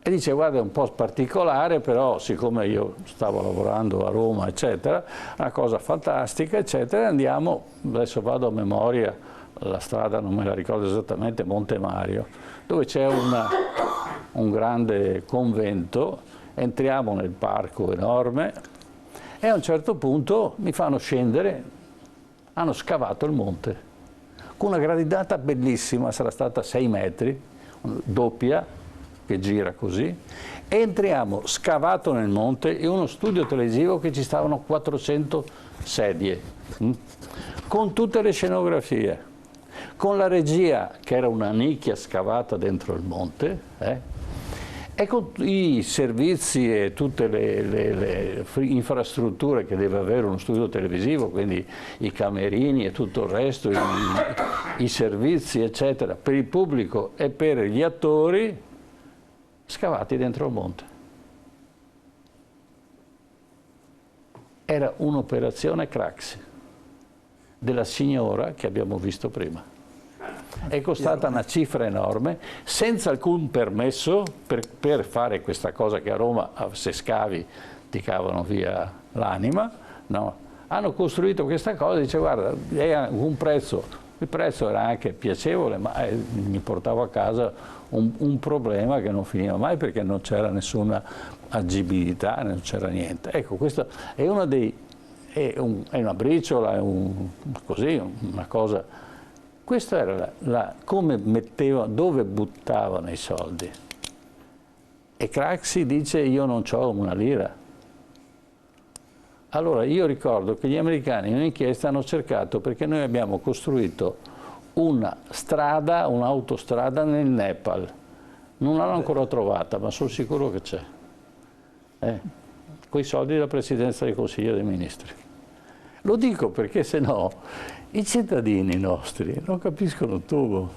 E dice, guarda, è un po' particolare, però siccome io stavo lavorando a Roma, eccetera, una cosa fantastica, eccetera, andiamo, adesso vado a memoria, la strada non me la ricordo esattamente, Monte Mario, dove c'è un grande convento, entriamo nel parco enorme e a un certo punto mi fanno scendere, hanno scavato il monte, con una gradinata bellissima, sarà stata 6 metri, doppia, che gira così, entriamo scavato nel monte in uno studio televisivo che ci stavano 400 sedie, con tutte le scenografie, con la regia che era una nicchia scavata dentro il monte, e con i servizi e tutte le infrastrutture che deve avere uno studio televisivo, quindi i camerini e tutto il resto, i servizi eccetera, per il pubblico e per gli attori, scavati dentro il monte. Era un'operazione Craxi della signora che abbiamo visto prima. È costata una cifra enorme, senza alcun permesso per fare questa cosa che a Roma, se scavi, ti cavano via l'anima. No. Hanno costruito questa cosa, dice guarda, è un prezzo, il prezzo era anche piacevole, ma mi portavo a casa un problema che non finiva mai perché non c'era nessuna agibilità, non c'era niente. Ecco, questo è uno è una briciola, è così, una cosa. Questo era come metteva, dove buttavano i soldi. E Craxi dice io non ho una lira. Allora io ricordo che gli americani in un'inchiesta hanno cercato, perché noi abbiamo costruito una strada, un'autostrada nel Nepal. Non l'hanno ancora trovata, ma sono sicuro che c'è. Con i soldi della Presidenza del Consiglio dei Ministri. Lo dico perché se no i cittadini nostri non capiscono un tubo.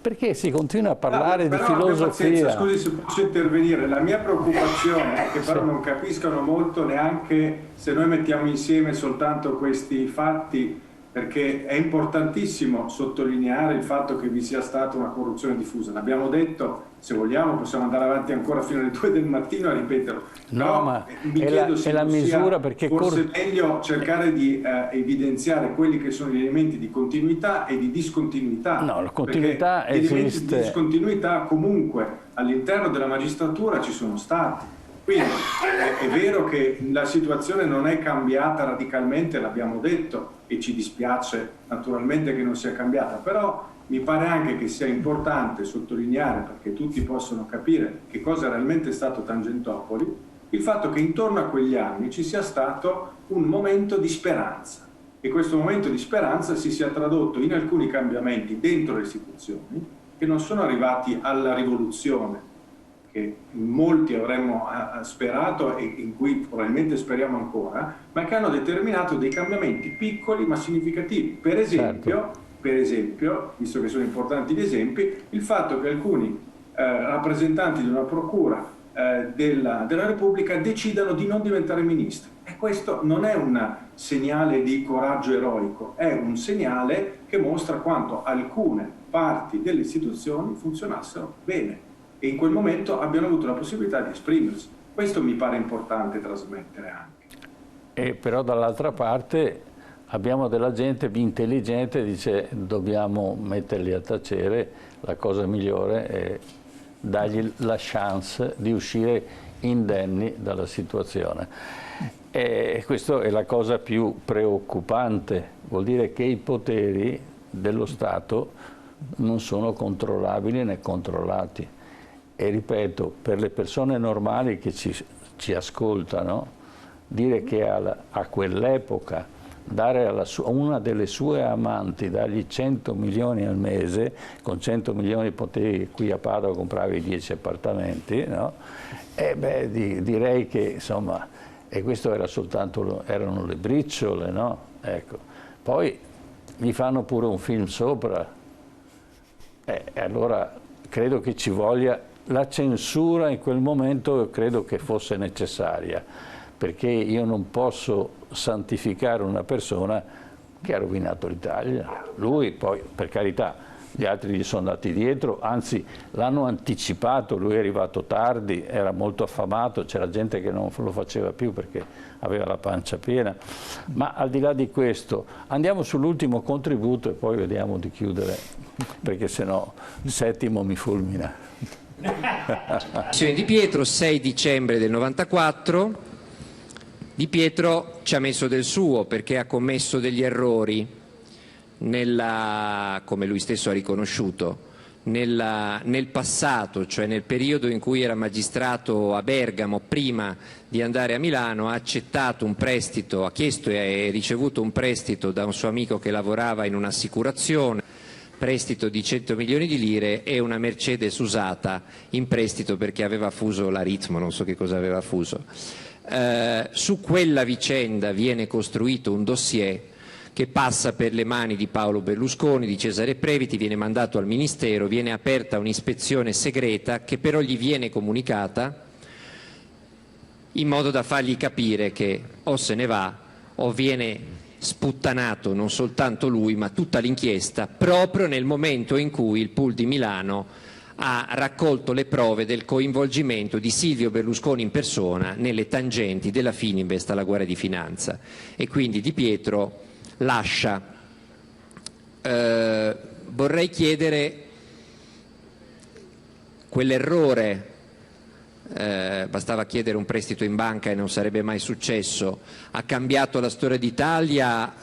Perché si continua a parlare di filosofia. Scusi se posso intervenire, la mia preoccupazione è che però non capiscano molto neanche se noi mettiamo insieme soltanto questi fatti, perché è importantissimo sottolineare il fatto che vi sia stata una corruzione diffusa. L'abbiamo detto, se vogliamo possiamo andare avanti ancora fino alle 2 del mattino a ripeterlo. No, ma è la misura, perché forse è meglio cercare di evidenziare quelli che sono gli elementi di continuità e di discontinuità. No, la continuità esiste. Gli elementi di discontinuità comunque all'interno della magistratura ci sono stati. Quindi è vero che la situazione non è cambiata radicalmente, l'abbiamo detto, e ci dispiace naturalmente che non sia cambiata, però mi pare anche che sia importante sottolineare, perché tutti possono capire che cosa è realmente stato Tangentopoli, il fatto che intorno a quegli anni ci sia stato un momento di speranza, e questo momento di speranza si sia tradotto in alcuni cambiamenti dentro le istituzioni che non sono arrivati alla rivoluzione che molti avremmo sperato e in cui probabilmente speriamo ancora, ma che hanno determinato dei cambiamenti piccoli ma significativi. Per esempio, visto che sono importanti gli esempi, il fatto che alcuni rappresentanti di una procura della Repubblica decidano di non diventare ministri. E questo non è un segnale di coraggio eroico, è un segnale che mostra quanto alcune parti delle istituzioni funzionassero bene e in quel momento abbiano avuto la possibilità di esprimersi. Questo mi pare importante trasmettere anche. E però dall'altra parte abbiamo della gente intelligente che dice dobbiamo metterli a tacere, la cosa migliore è dargli la chance di uscire indenni dalla situazione. E questa è la cosa più preoccupante, vuol dire che i poteri dello Stato non sono controllabili né controllati. E ripeto, per le persone normali che ci ascoltano, dire che a quell'epoca dare a una delle sue amanti, dargli 100 milioni al mese, con 100 milioni potevi qui a Padova compravi 10 appartamenti, no? Direi che insomma, e questo era erano le briciole, no? Ecco. Poi gli fanno pure un film sopra, e allora credo che ci voglia la censura in quel momento, credo che fosse necessaria, perché io non posso santificare una persona che ha rovinato l'Italia. Lui poi, per carità, gli altri gli sono andati dietro, anzi l'hanno anticipato, lui è arrivato tardi, era molto affamato, c'era gente che non lo faceva più perché aveva la pancia piena. Ma al di là di questo, andiamo sull'ultimo contributo e poi vediamo di chiudere, perché sennò il settimo mi fulmina. Di Pietro, 6 dicembre del 94. Di Pietro ci ha messo del suo perché ha commesso degli errori, come lui stesso ha riconosciuto, nel passato, cioè nel periodo in cui era magistrato a Bergamo, prima di andare a Milano, ha accettato un prestito, ha chiesto e ricevuto un prestito da un suo amico che lavorava in un'assicurazione, prestito di 100 milioni di lire e una Mercedes usata in prestito perché aveva fuso la Ritmo, non so che cosa aveva fuso. Su quella vicenda viene costruito un dossier che passa per le mani di Paolo Berlusconi, di Cesare Previti, viene mandato al Ministero, viene aperta un'ispezione segreta che però gli viene comunicata in modo da fargli capire che o se ne va o viene sputtanato non soltanto lui ma tutta l'inchiesta proprio nel momento in cui il pool di Milano ha raccolto le prove del coinvolgimento di Silvio Berlusconi in persona nelle tangenti della Fininvest alla Guardia di Finanza, e quindi Di Pietro lascia. Vorrei chiedere quell'errore, bastava chiedere un prestito in banca e non sarebbe mai successo, ha cambiato la storia d'Italia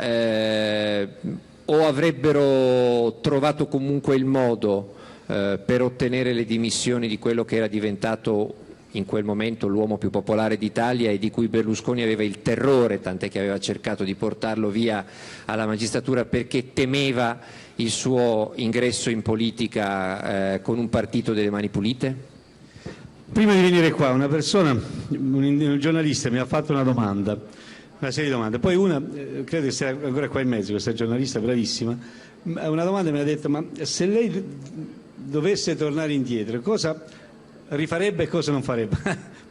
o avrebbero trovato comunque il modo per ottenere le dimissioni di quello che era diventato in quel momento l'uomo più popolare d'Italia e di cui Berlusconi aveva il terrore, tant'è che aveva cercato di portarlo via alla magistratura perché temeva il suo ingresso in politica con un partito delle mani pulite? Prima di venire qua una persona, un giornalista mi ha fatto una domanda, una serie di domande, poi una, credo che sia ancora qua in mezzo, questa giornalista bravissima, una domanda mi ha detto: ma se lei dovesse tornare indietro, cosa rifarebbe e cosa non farebbe?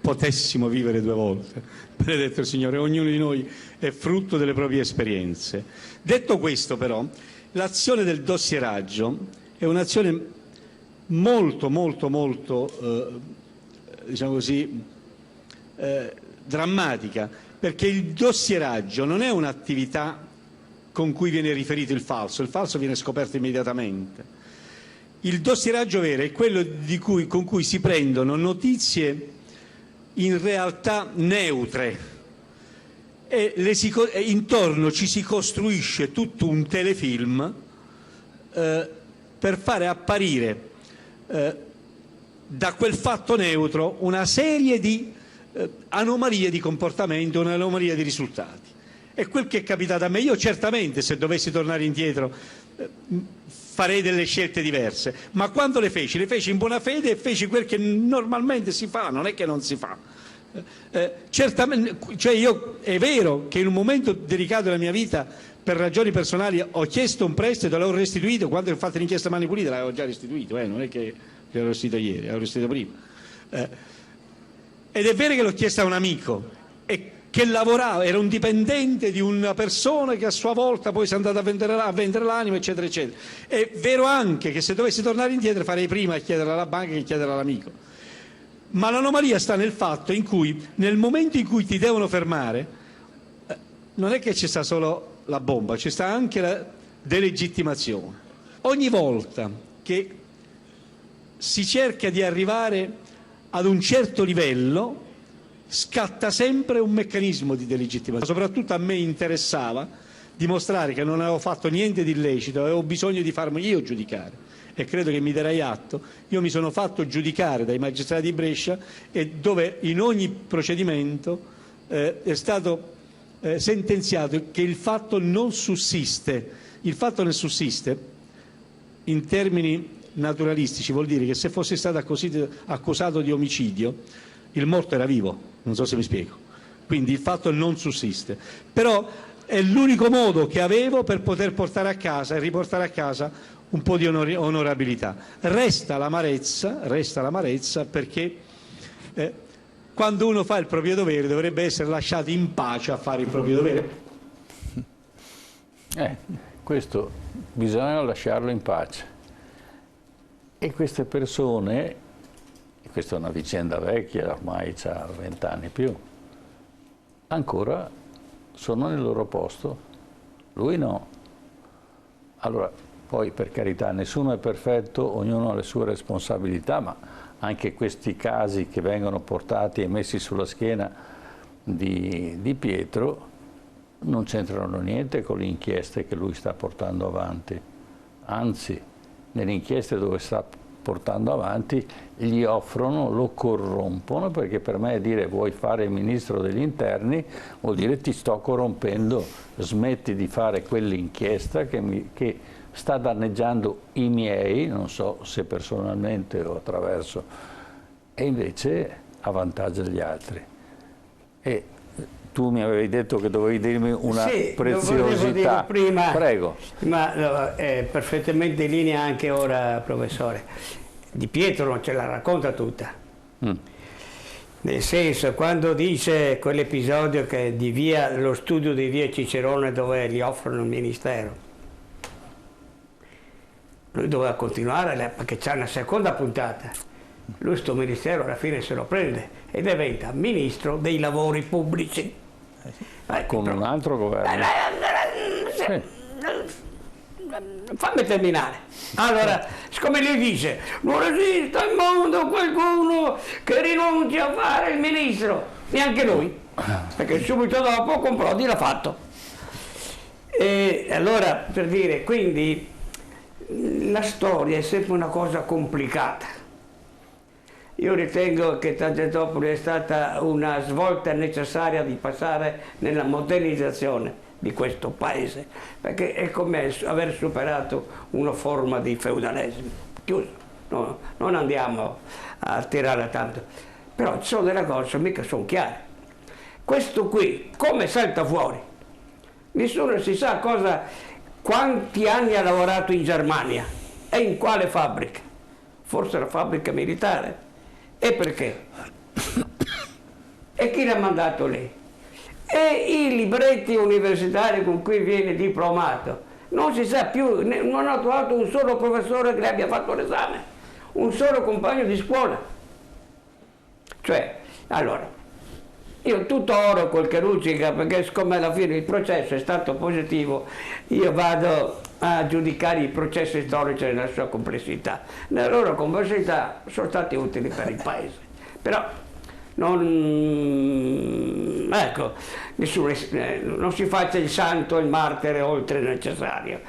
Potessimo vivere due volte, benedetto il Signore, ognuno di noi è frutto delle proprie esperienze. Detto questo però, l'azione del dossieraggio è un'azione molto diciamo così drammatica, perché il dossieraggio non è un'attività con cui viene riferito il falso viene scoperto immediatamente. Il dossieraggio vero è quello con cui si prendono notizie in realtà neutre e intorno ci si costruisce tutto un telefilm per fare apparire da quel fatto neutro una serie di anomalie di comportamento, un'anomalia di risultati. È quel che è capitato a me. Io certamente, se dovessi tornare indietro, farei delle scelte diverse, ma quando le feci in buona fede e feci quel che normalmente si fa, non è che non si fa. Certamente, cioè io, è vero che in un momento delicato della mia vita, per ragioni personali, ho chiesto un prestito, l'ho restituito, quando ho fatto l'inchiesta Mani Pulite l'avevo già restituito, non è che l'ho restituito ieri, l'avevo restituito prima. Ed è vero che l'ho chiesto a un amico, e che lavorava, era un dipendente di una persona che a sua volta poi si è andata a vendere l'anima, eccetera, eccetera. È vero anche che se dovessi tornare indietro farei prima a chiedere alla banca che chiedere all'amico. Ma l'anomalia sta nel fatto in cui, nel momento in cui ti devono fermare, non è che ci sta solo la bomba, ci sta anche la delegittimazione. Ogni volta che si cerca di arrivare ad un certo livello, scatta sempre un meccanismo di delegittimazione. Soprattutto a me interessava dimostrare che non avevo fatto niente di illecito, avevo bisogno di farmi io giudicare, e credo che mi darai atto. Io mi sono fatto giudicare dai magistrati di Brescia, e dove in ogni procedimento è stato sentenziato che il fatto non sussiste. Il fatto non sussiste in termini naturalistici vuol dire che se fosse stato accusato di omicidio, il morto era vivo, non so se mi spiego. Quindi il fatto non sussiste. Però è l'unico modo che avevo per poter portare a casa e riportare a casa un po' di onorabilità. Resta l'amarezza perché quando uno fa il proprio dovere dovrebbe essere lasciato in pace a fare il proprio dovere. Questo bisogna lasciarlo in pace. E queste persone, questa è una vicenda vecchia, ormai ha 20 anni più, ancora sono nel loro posto, lui no. Allora, poi per carità, nessuno è perfetto, ognuno ha le sue responsabilità, ma anche questi casi che vengono portati e messi sulla schiena di Pietro non c'entrano niente con le inchieste che lui sta portando avanti. Anzi, nelle inchieste dove sta portando avanti gli offrono, lo corrompono, perché per me dire vuoi fare il ministro degli interni vuol dire ti sto corrompendo, smetti di fare quell'inchiesta che sta danneggiando i miei, non so se personalmente o attraverso, e invece avvantaggia gli altri. E tu mi avevi detto che dovevi dirmi una preziosità. Prima, prego. Ma è perfettamente in linea anche ora, professore. Di Pietro non ce la racconta tutta. Nel senso, quando dice quell'episodio che lo studio di via Cicerone dove gli offrono il ministero, lui doveva continuare perché c'è una seconda puntata. Lui sto ministero alla fine se lo prende e diventa ministro dei lavori pubblici. Con un altro governo. Fammi terminare. Allora, siccome lui dice non esiste al mondo qualcuno che rinunci a fare il ministro, neanche lui, perché subito dopo con Prodi l'ha fatto. E allora, per dire, quindi la storia è sempre una cosa complicata. Io ritengo che Tangentopoli è stata una svolta necessaria di passare nella modernizzazione di questo paese, perché è come aver superato una forma di feudalesimo. Chiuso, no, non andiamo a tirare tanto, però ci sono delle cose mica sono chiare. Questo qui, come salta fuori? Nessuno si sa quanti anni ha lavorato in Germania e in quale fabbrica, forse la fabbrica militare. E perché? E chi l'ha mandato lì? E i libretti universitari con cui viene diplomato. Non si sa più, non ho trovato un solo professore che le abbia fatto l'esame, un solo compagno di scuola. Cioè, allora, io tutto oro col Caruccica, perché siccome alla fine il processo è stato positivo, io vado a giudicare i processi storici nella sua complessità. Nella loro complessità sono stati utili per il Paese. Però non si faccia il santo e il martire oltre il necessario.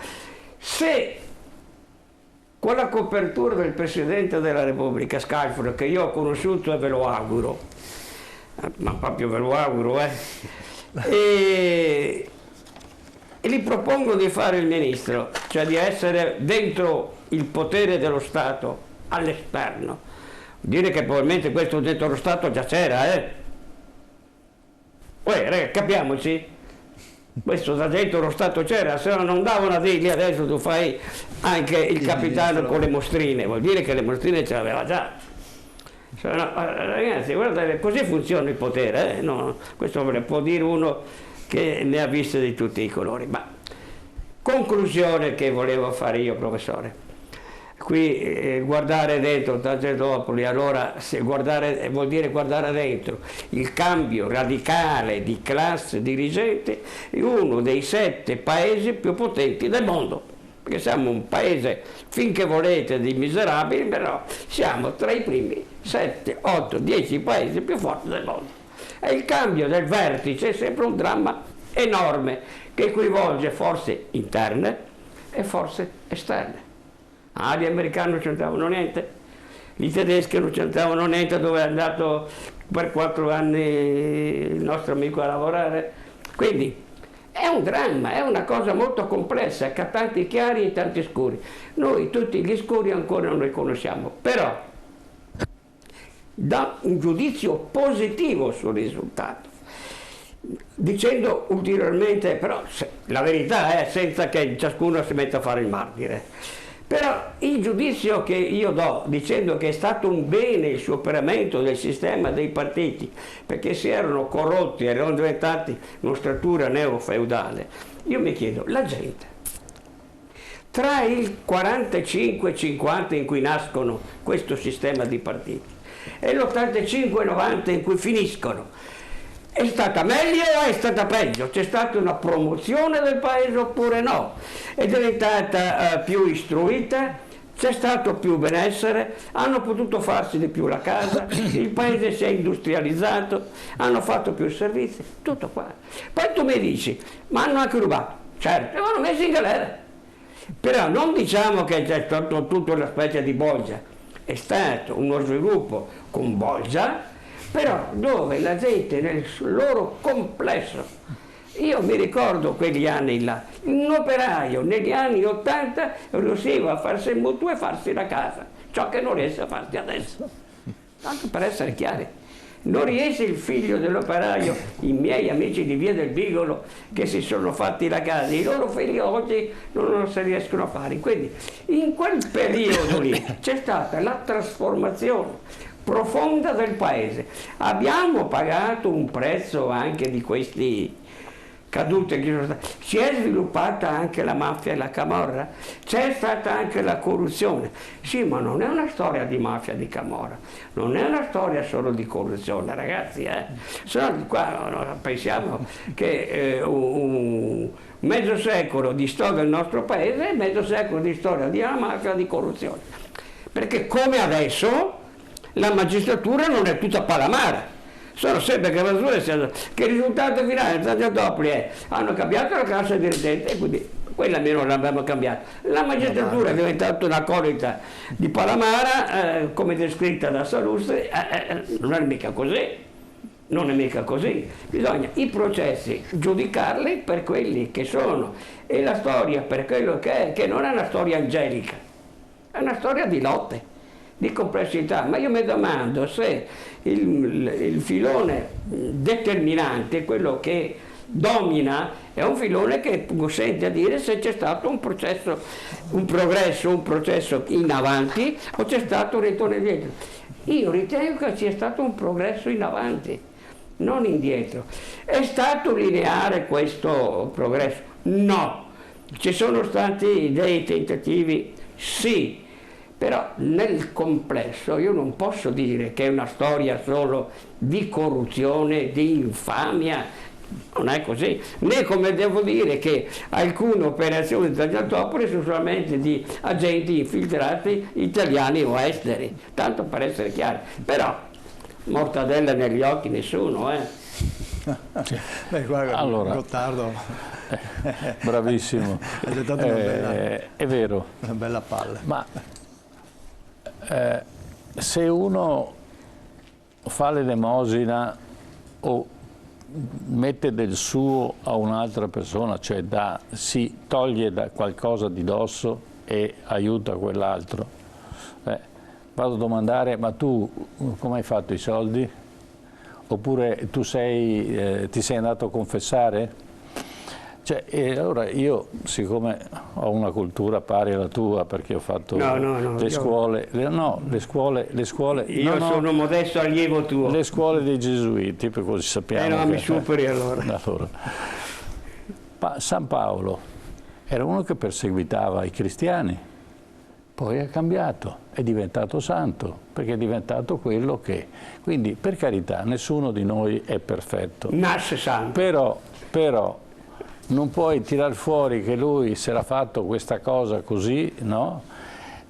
Se con la copertura del Presidente della Repubblica Scalfaro, che io ho conosciuto e ve lo auguro, ma proprio ve lo auguro, e gli propongo di fare il ministro, cioè di essere dentro il potere dello Stato all'esterno. Dire che probabilmente questo dentro lo Stato già c'era, Raga, capiamoci, questo da dentro lo Stato c'era, se no non davano a dirgli adesso tu fai anche il capitano con le mostrine, vuol dire che le mostrine ce l'aveva già. Ragazzi, guardate, così funziona il potere, no, questo può dire uno che ne ha viste di tutti i colori. Ma conclusione che volevo fare io, professore. Qui guardare dentro Tangentopoli, allora se guardare vuol dire guardare dentro il cambio radicale di classe dirigente in uno dei 7 paesi più potenti del mondo, perché siamo un paese, finché volete, di miserabili, però siamo tra i primi 7, 8, 10 paesi più forti del mondo. E il cambio del vertice è sempre un dramma enorme che coinvolge forze interne e forze esterne. Gli americani non c'entravano niente, i tedeschi non c'entravano niente, dove è andato per 4 anni il nostro amico a lavorare. Quindi è un dramma, è una cosa molto complessa, che ha tanti chiari e tanti scuri. Noi tutti gli scuri ancora non li conosciamo, però dà un giudizio positivo sul risultato, dicendo ulteriormente, però la verità è senza che ciascuno si metta a fare il martire. Però il giudizio che io do dicendo che è stato un bene il superamento del sistema dei partiti, perché si erano corrotti, erano diventati una struttura neofeudale, io mi chiedo, la gente tra il 45-50 in cui nascono questo sistema di partiti e l'85-90 in cui finiscono, è stata meglio o è stata peggio? C'è stata una promozione del paese oppure no? È diventata più istruita? C'è stato più benessere? Hanno potuto farsi di più la casa? Il paese si è industrializzato? Hanno fatto più servizi? Tutto qua. Poi tu mi dici, ma hanno anche rubato? Certo, ma hanno messo in galera. Però non diciamo che c'è stato tutta una specie di bolgia. È stato uno sviluppo con bolgia, però dove la gente nel loro complesso, io mi ricordo quegli anni là, un operaio negli anni 80 riusciva a farsi il mutuo e farsi la casa, ciò che non riesce a farsi adesso. Tanto per essere chiari, non riesce il figlio dell'operaio, i miei amici di Via del Bigolo che si sono fatti la casa, i loro figli oggi non si riescono a fare. Quindi in quel periodo lì c'è stata la trasformazione profonda del paese. Abbiamo pagato un prezzo anche di questi cadute che sono state. Si è sviluppata anche la mafia e la camorra, c'è stata anche la corruzione. Sì, ma non è una storia di mafia e di camorra, non è una storia solo di corruzione, ragazzi. Se no, qua pensiamo che un mezzo secolo di storia del nostro paese è mezzo secolo di storia di mafia e di corruzione. Perché come adesso la magistratura non è tutta palamara, sono sempre che il risultato finale di Tangentopoli è hanno cambiato la classe dirigente e quindi quella almeno l'abbiamo cambiata. La magistratura è diventata una colita di palamara, come descritta da Salustri, non è mica così, non è mica così. Bisogna i processi giudicarli per quelli che sono e la storia per quello che non è una storia angelica, è una storia di lotte, di complessità. Ma io mi domando se il filone determinante, quello che domina, è un filone che consente a dire se c'è stato un processo, un progresso, un processo in avanti o c'è stato un ritorno indietro. Io ritengo che sia stato un progresso in avanti, non indietro. È stato lineare questo progresso? No. Ci sono stati dei tentativi? Sì. Però nel complesso io non posso dire che è una storia solo di corruzione, di infamia, non è così, né come devo dire che alcune operazioni di Tangentopoli sono solamente di agenti infiltrati italiani o esteri, tanto per essere chiari. Però mortadella negli occhi nessuno, Beh, guarda, allora, Gottardo bravissimo, è stata una bella, è vero, una bella palla. Ma se uno fa l'elemosina o mette del suo a un'altra persona, cioè si toglie da qualcosa di dosso e aiuta quell'altro, vado a domandare: ma tu come hai fatto i soldi? Oppure tu ti sei andato a confessare? Cioè, allora io, siccome ho una cultura pari alla tua, perché ho fatto le scuole, io sono modesto allievo tuo. Le scuole dei gesuiti, per così sappiamo. No, mi superi allora. San Paolo era uno che perseguitava i cristiani, poi ha cambiato, è diventato santo, perché è diventato quello che... Quindi, per carità, nessuno di noi è perfetto. Nasce santo. Però non puoi tirar fuori che lui si era fatto questa cosa così, no?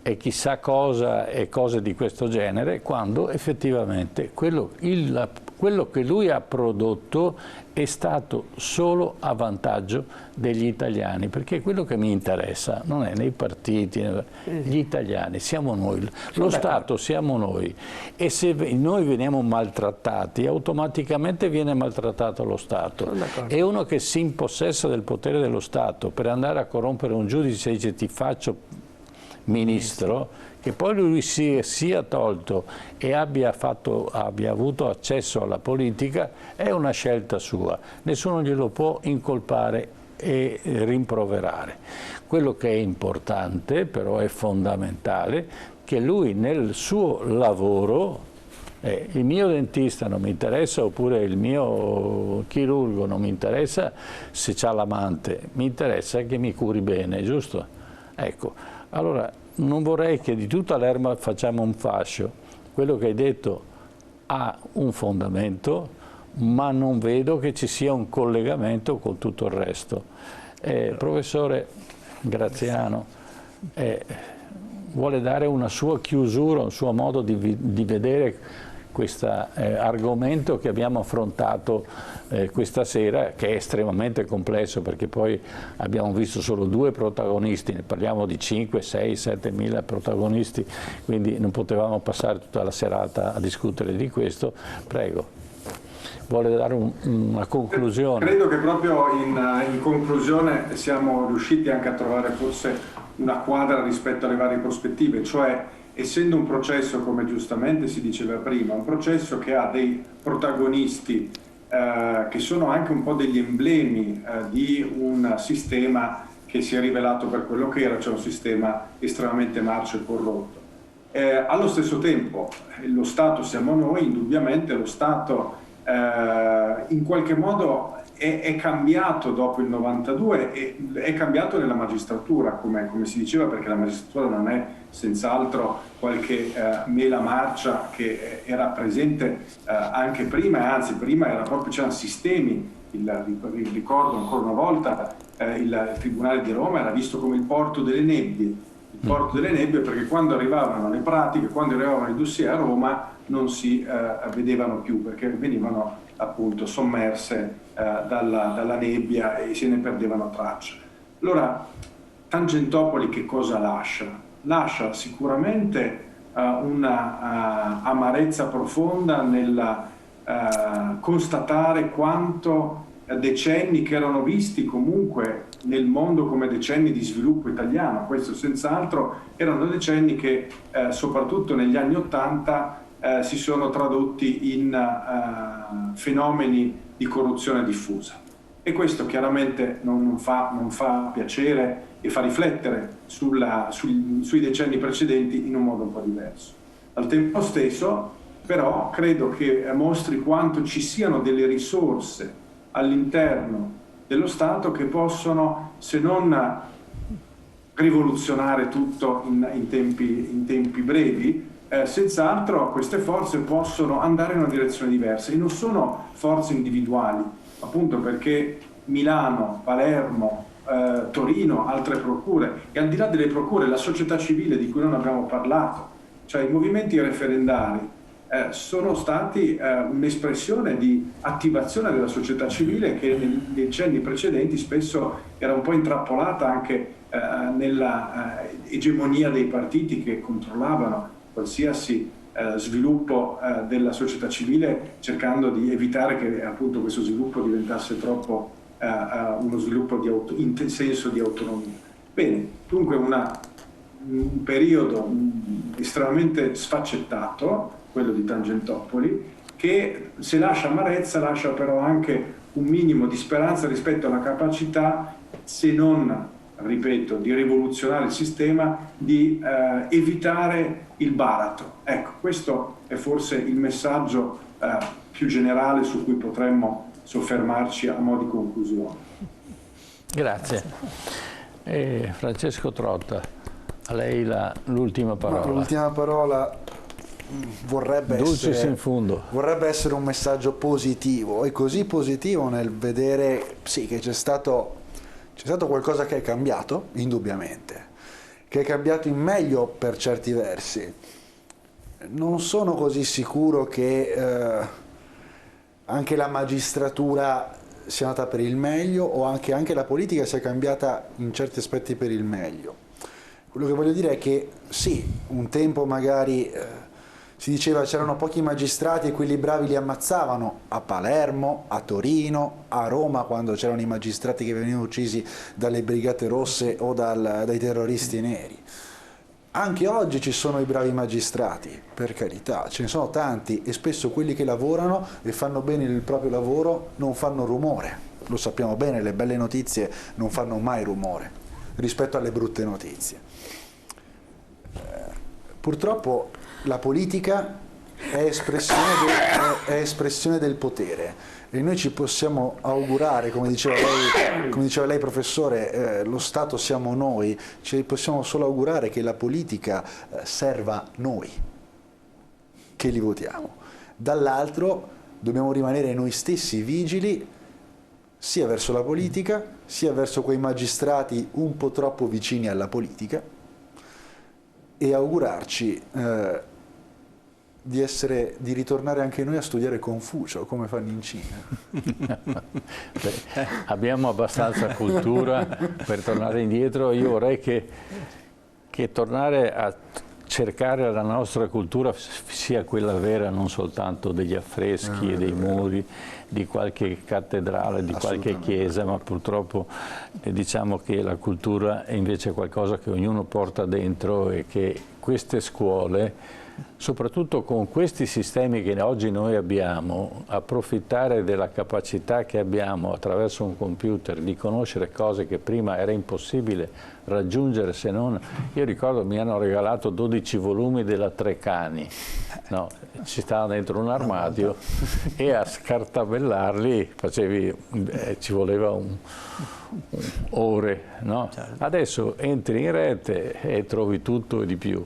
E chissà cosa e cose di questo genere, quando effettivamente quello che lui ha prodotto è stato solo a vantaggio degli italiani, perché quello che mi interessa non è nei partiti, gli italiani, siamo noi, lo Stato siamo noi, e se noi veniamo maltrattati, automaticamente viene maltrattato lo Stato. E uno che si impossessa del potere dello Stato per andare a corrompere un giudice e dice ti faccio ministro, che poi lui sia tolto e abbia avuto accesso alla politica, è una scelta sua, nessuno glielo può incolpare e rimproverare. Quello che è importante, però è fondamentale, che lui nel suo lavoro, il mio dentista non mi interessa, oppure il mio chirurgo non mi interessa se c'ha l'amante, mi interessa che mi curi bene, giusto? Ecco. Allora, non vorrei che di tutta l'erba facciamo un fascio. Quello che hai detto ha un fondamento, ma non vedo che ci sia un collegamento con tutto il resto. Professore Graziano vuole dare una sua chiusura, un suo modo di vedere questo argomento che abbiamo affrontato questa sera, che è estremamente complesso, perché poi abbiamo visto solo 2 protagonisti, ne parliamo di 5, 6, 7 mila protagonisti, quindi non potevamo passare tutta la serata a discutere di questo. Prego, vuole dare una conclusione? Credo che proprio in conclusione siamo riusciti anche a trovare forse una quadra rispetto alle varie prospettive, cioè essendo un processo, come giustamente si diceva prima, un processo che ha dei protagonisti che sono anche un po' degli emblemi di un sistema che si è rivelato per quello che era, cioè un sistema estremamente marcio e corrotto. Allo stesso tempo lo Stato siamo noi, indubbiamente lo Stato in qualche modo è cambiato dopo il 92 e è cambiato nella magistratura, come si diceva, perché la magistratura non è senz'altro qualche mela marcia che era presente anche prima, e anzi prima era proprio, c'erano sistemi, ricordo ancora una volta, il Tribunale di Roma era visto come il porto delle nebbie, il porto delle nebbie perché quando arrivavano le pratiche, quando arrivavano i dossier a Roma non si vedevano più, perché venivano appunto sommerse dalla nebbia e se ne perdevano traccia. Allora, Tangentopoli che cosa lascia? Lascia sicuramente una amarezza profonda nel constatare quanto decenni che erano visti comunque nel mondo come decenni di sviluppo italiano, questo senz'altro, erano decenni che soprattutto negli anni '80 si sono tradotti in fenomeni di corruzione diffusa, e questo chiaramente non fa piacere e fa riflettere sui decenni precedenti in un modo un po' diverso. Al tempo stesso però credo che mostri quanto ci siano delle risorse all'interno dello Stato che possono, se non rivoluzionare tutto in tempi brevi, senz'altro queste forze possono andare in una direzione diversa, e non sono forze individuali, appunto perché Milano, Palermo, Torino, altre procure, e al di là delle procure la società civile di cui non abbiamo parlato, cioè i movimenti referendari sono stati un'espressione di attivazione della società civile che nei decenni precedenti spesso era un po' intrappolata anche nella egemonia dei partiti che controllavano qualsiasi sviluppo della società civile, cercando di evitare che appunto questo sviluppo diventasse troppo uno sviluppo in senso di autonomia. Bene, dunque un periodo estremamente sfaccettato, quello di Tangentopoli, che se lascia amarezza lascia però anche un minimo di speranza rispetto alla capacità, se non, ripeto, di rivoluzionare il sistema, di evitare il baratro. Ecco, questo è forse il messaggio più generale su cui potremmo soffermarci a mo' di conclusione. Grazie. Francesco Trotta, a lei l'ultima parola. L'ultima parola vorrebbe essere un messaggio positivo, e così positivo nel vedere sì, che c'è stato qualcosa che è cambiato, indubbiamente, che è cambiato in meglio per certi versi. Non sono così sicuro che anche la magistratura sia andata per il meglio, o anche la politica sia cambiata in certi aspetti per il meglio. Quello che voglio dire è che sì, un tempo magari si diceva c'erano pochi magistrati e quelli bravi li ammazzavano, a Palermo, a Torino, a Roma, quando c'erano i magistrati che venivano uccisi dalle Brigate Rosse o dai terroristi neri. Anche oggi ci sono i bravi magistrati, per carità, ce ne sono tanti, e spesso quelli che lavorano e fanno bene il proprio lavoro non fanno rumore. Lo sappiamo bene, le belle notizie non fanno mai rumore rispetto alle brutte notizie. Purtroppo la politica è espressione del potere, e noi ci possiamo augurare, come diceva lei professore, lo Stato siamo noi, ci possiamo solo augurare che la politica serva noi, che li votiamo. Dall'altro dobbiamo rimanere noi stessi vigili, sia verso la politica, sia verso quei magistrati un po' troppo vicini alla politica, e augurarci di ritornare anche noi a studiare Confucio, come fanno in Cina. Beh, abbiamo abbastanza cultura per tornare indietro. Io vorrei che tornare a cercare la nostra cultura sia quella vera, non soltanto degli affreschi e dei muri, di qualche cattedrale, di qualche chiesa, ma purtroppo diciamo che la cultura è invece qualcosa che ognuno porta dentro, e che queste scuole, soprattutto con questi sistemi che oggi noi abbiamo, approfittare della capacità che abbiamo attraverso un computer di conoscere cose che prima era impossibile raggiungere, se non, io ricordo mi hanno regalato 12 volumi della Treccani, no, ci stava dentro un armadio e a scartabellarli ci voleva ore, no? Adesso entri in rete e trovi tutto e di più.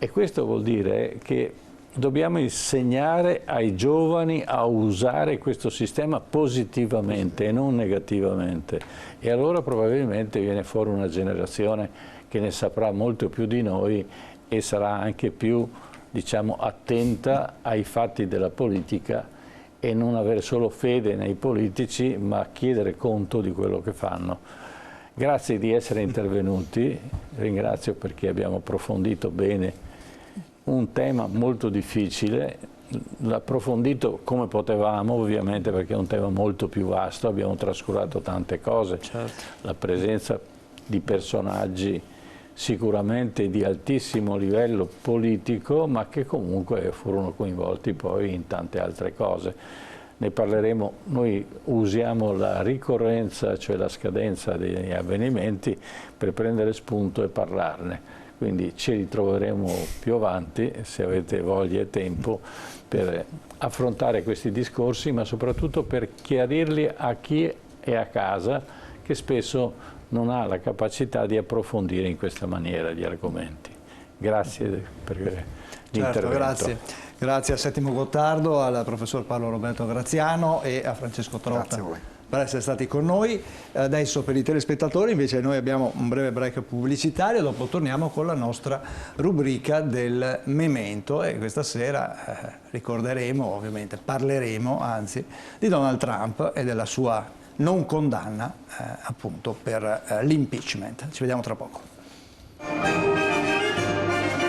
E questo vuol dire che dobbiamo insegnare ai giovani a usare questo sistema positivamente e non negativamente. E allora probabilmente viene fuori una generazione che ne saprà molto più di noi e sarà anche più, diciamo, attenta ai fatti della politica, e non avere solo fede nei politici, ma chiedere conto di quello che fanno. Grazie di essere intervenuti, ringrazio perché abbiamo approfondito bene un tema molto difficile, l'ha approfondito come potevamo ovviamente, perché è un tema molto più vasto, abbiamo trascurato tante cose, la presenza di personaggi sicuramente di altissimo livello politico, ma che comunque furono coinvolti poi in tante altre cose. Ne parleremo, noi usiamo la ricorrenza, cioè la scadenza degli avvenimenti, per prendere spunto e parlarne. Quindi ci ritroveremo più avanti, se avete voglia e tempo, per affrontare questi discorsi, ma soprattutto per chiarirli a chi è a casa, che spesso non ha la capacità di approfondire in questa maniera gli argomenti. Grazie per l'intervento. Grazie. Grazie al Settimo Gottardo, al professor Paolo Roberto Graziano e a Francesco Trotta. Grazie a voi per essere stati con noi. Adesso per i telespettatori invece noi abbiamo un breve break pubblicitario, dopo torniamo con la nostra rubrica del Memento, e questa sera ricorderemo, ovviamente parleremo anzi, di Donald Trump e della sua non condanna appunto per l'impeachment. Ci vediamo tra poco.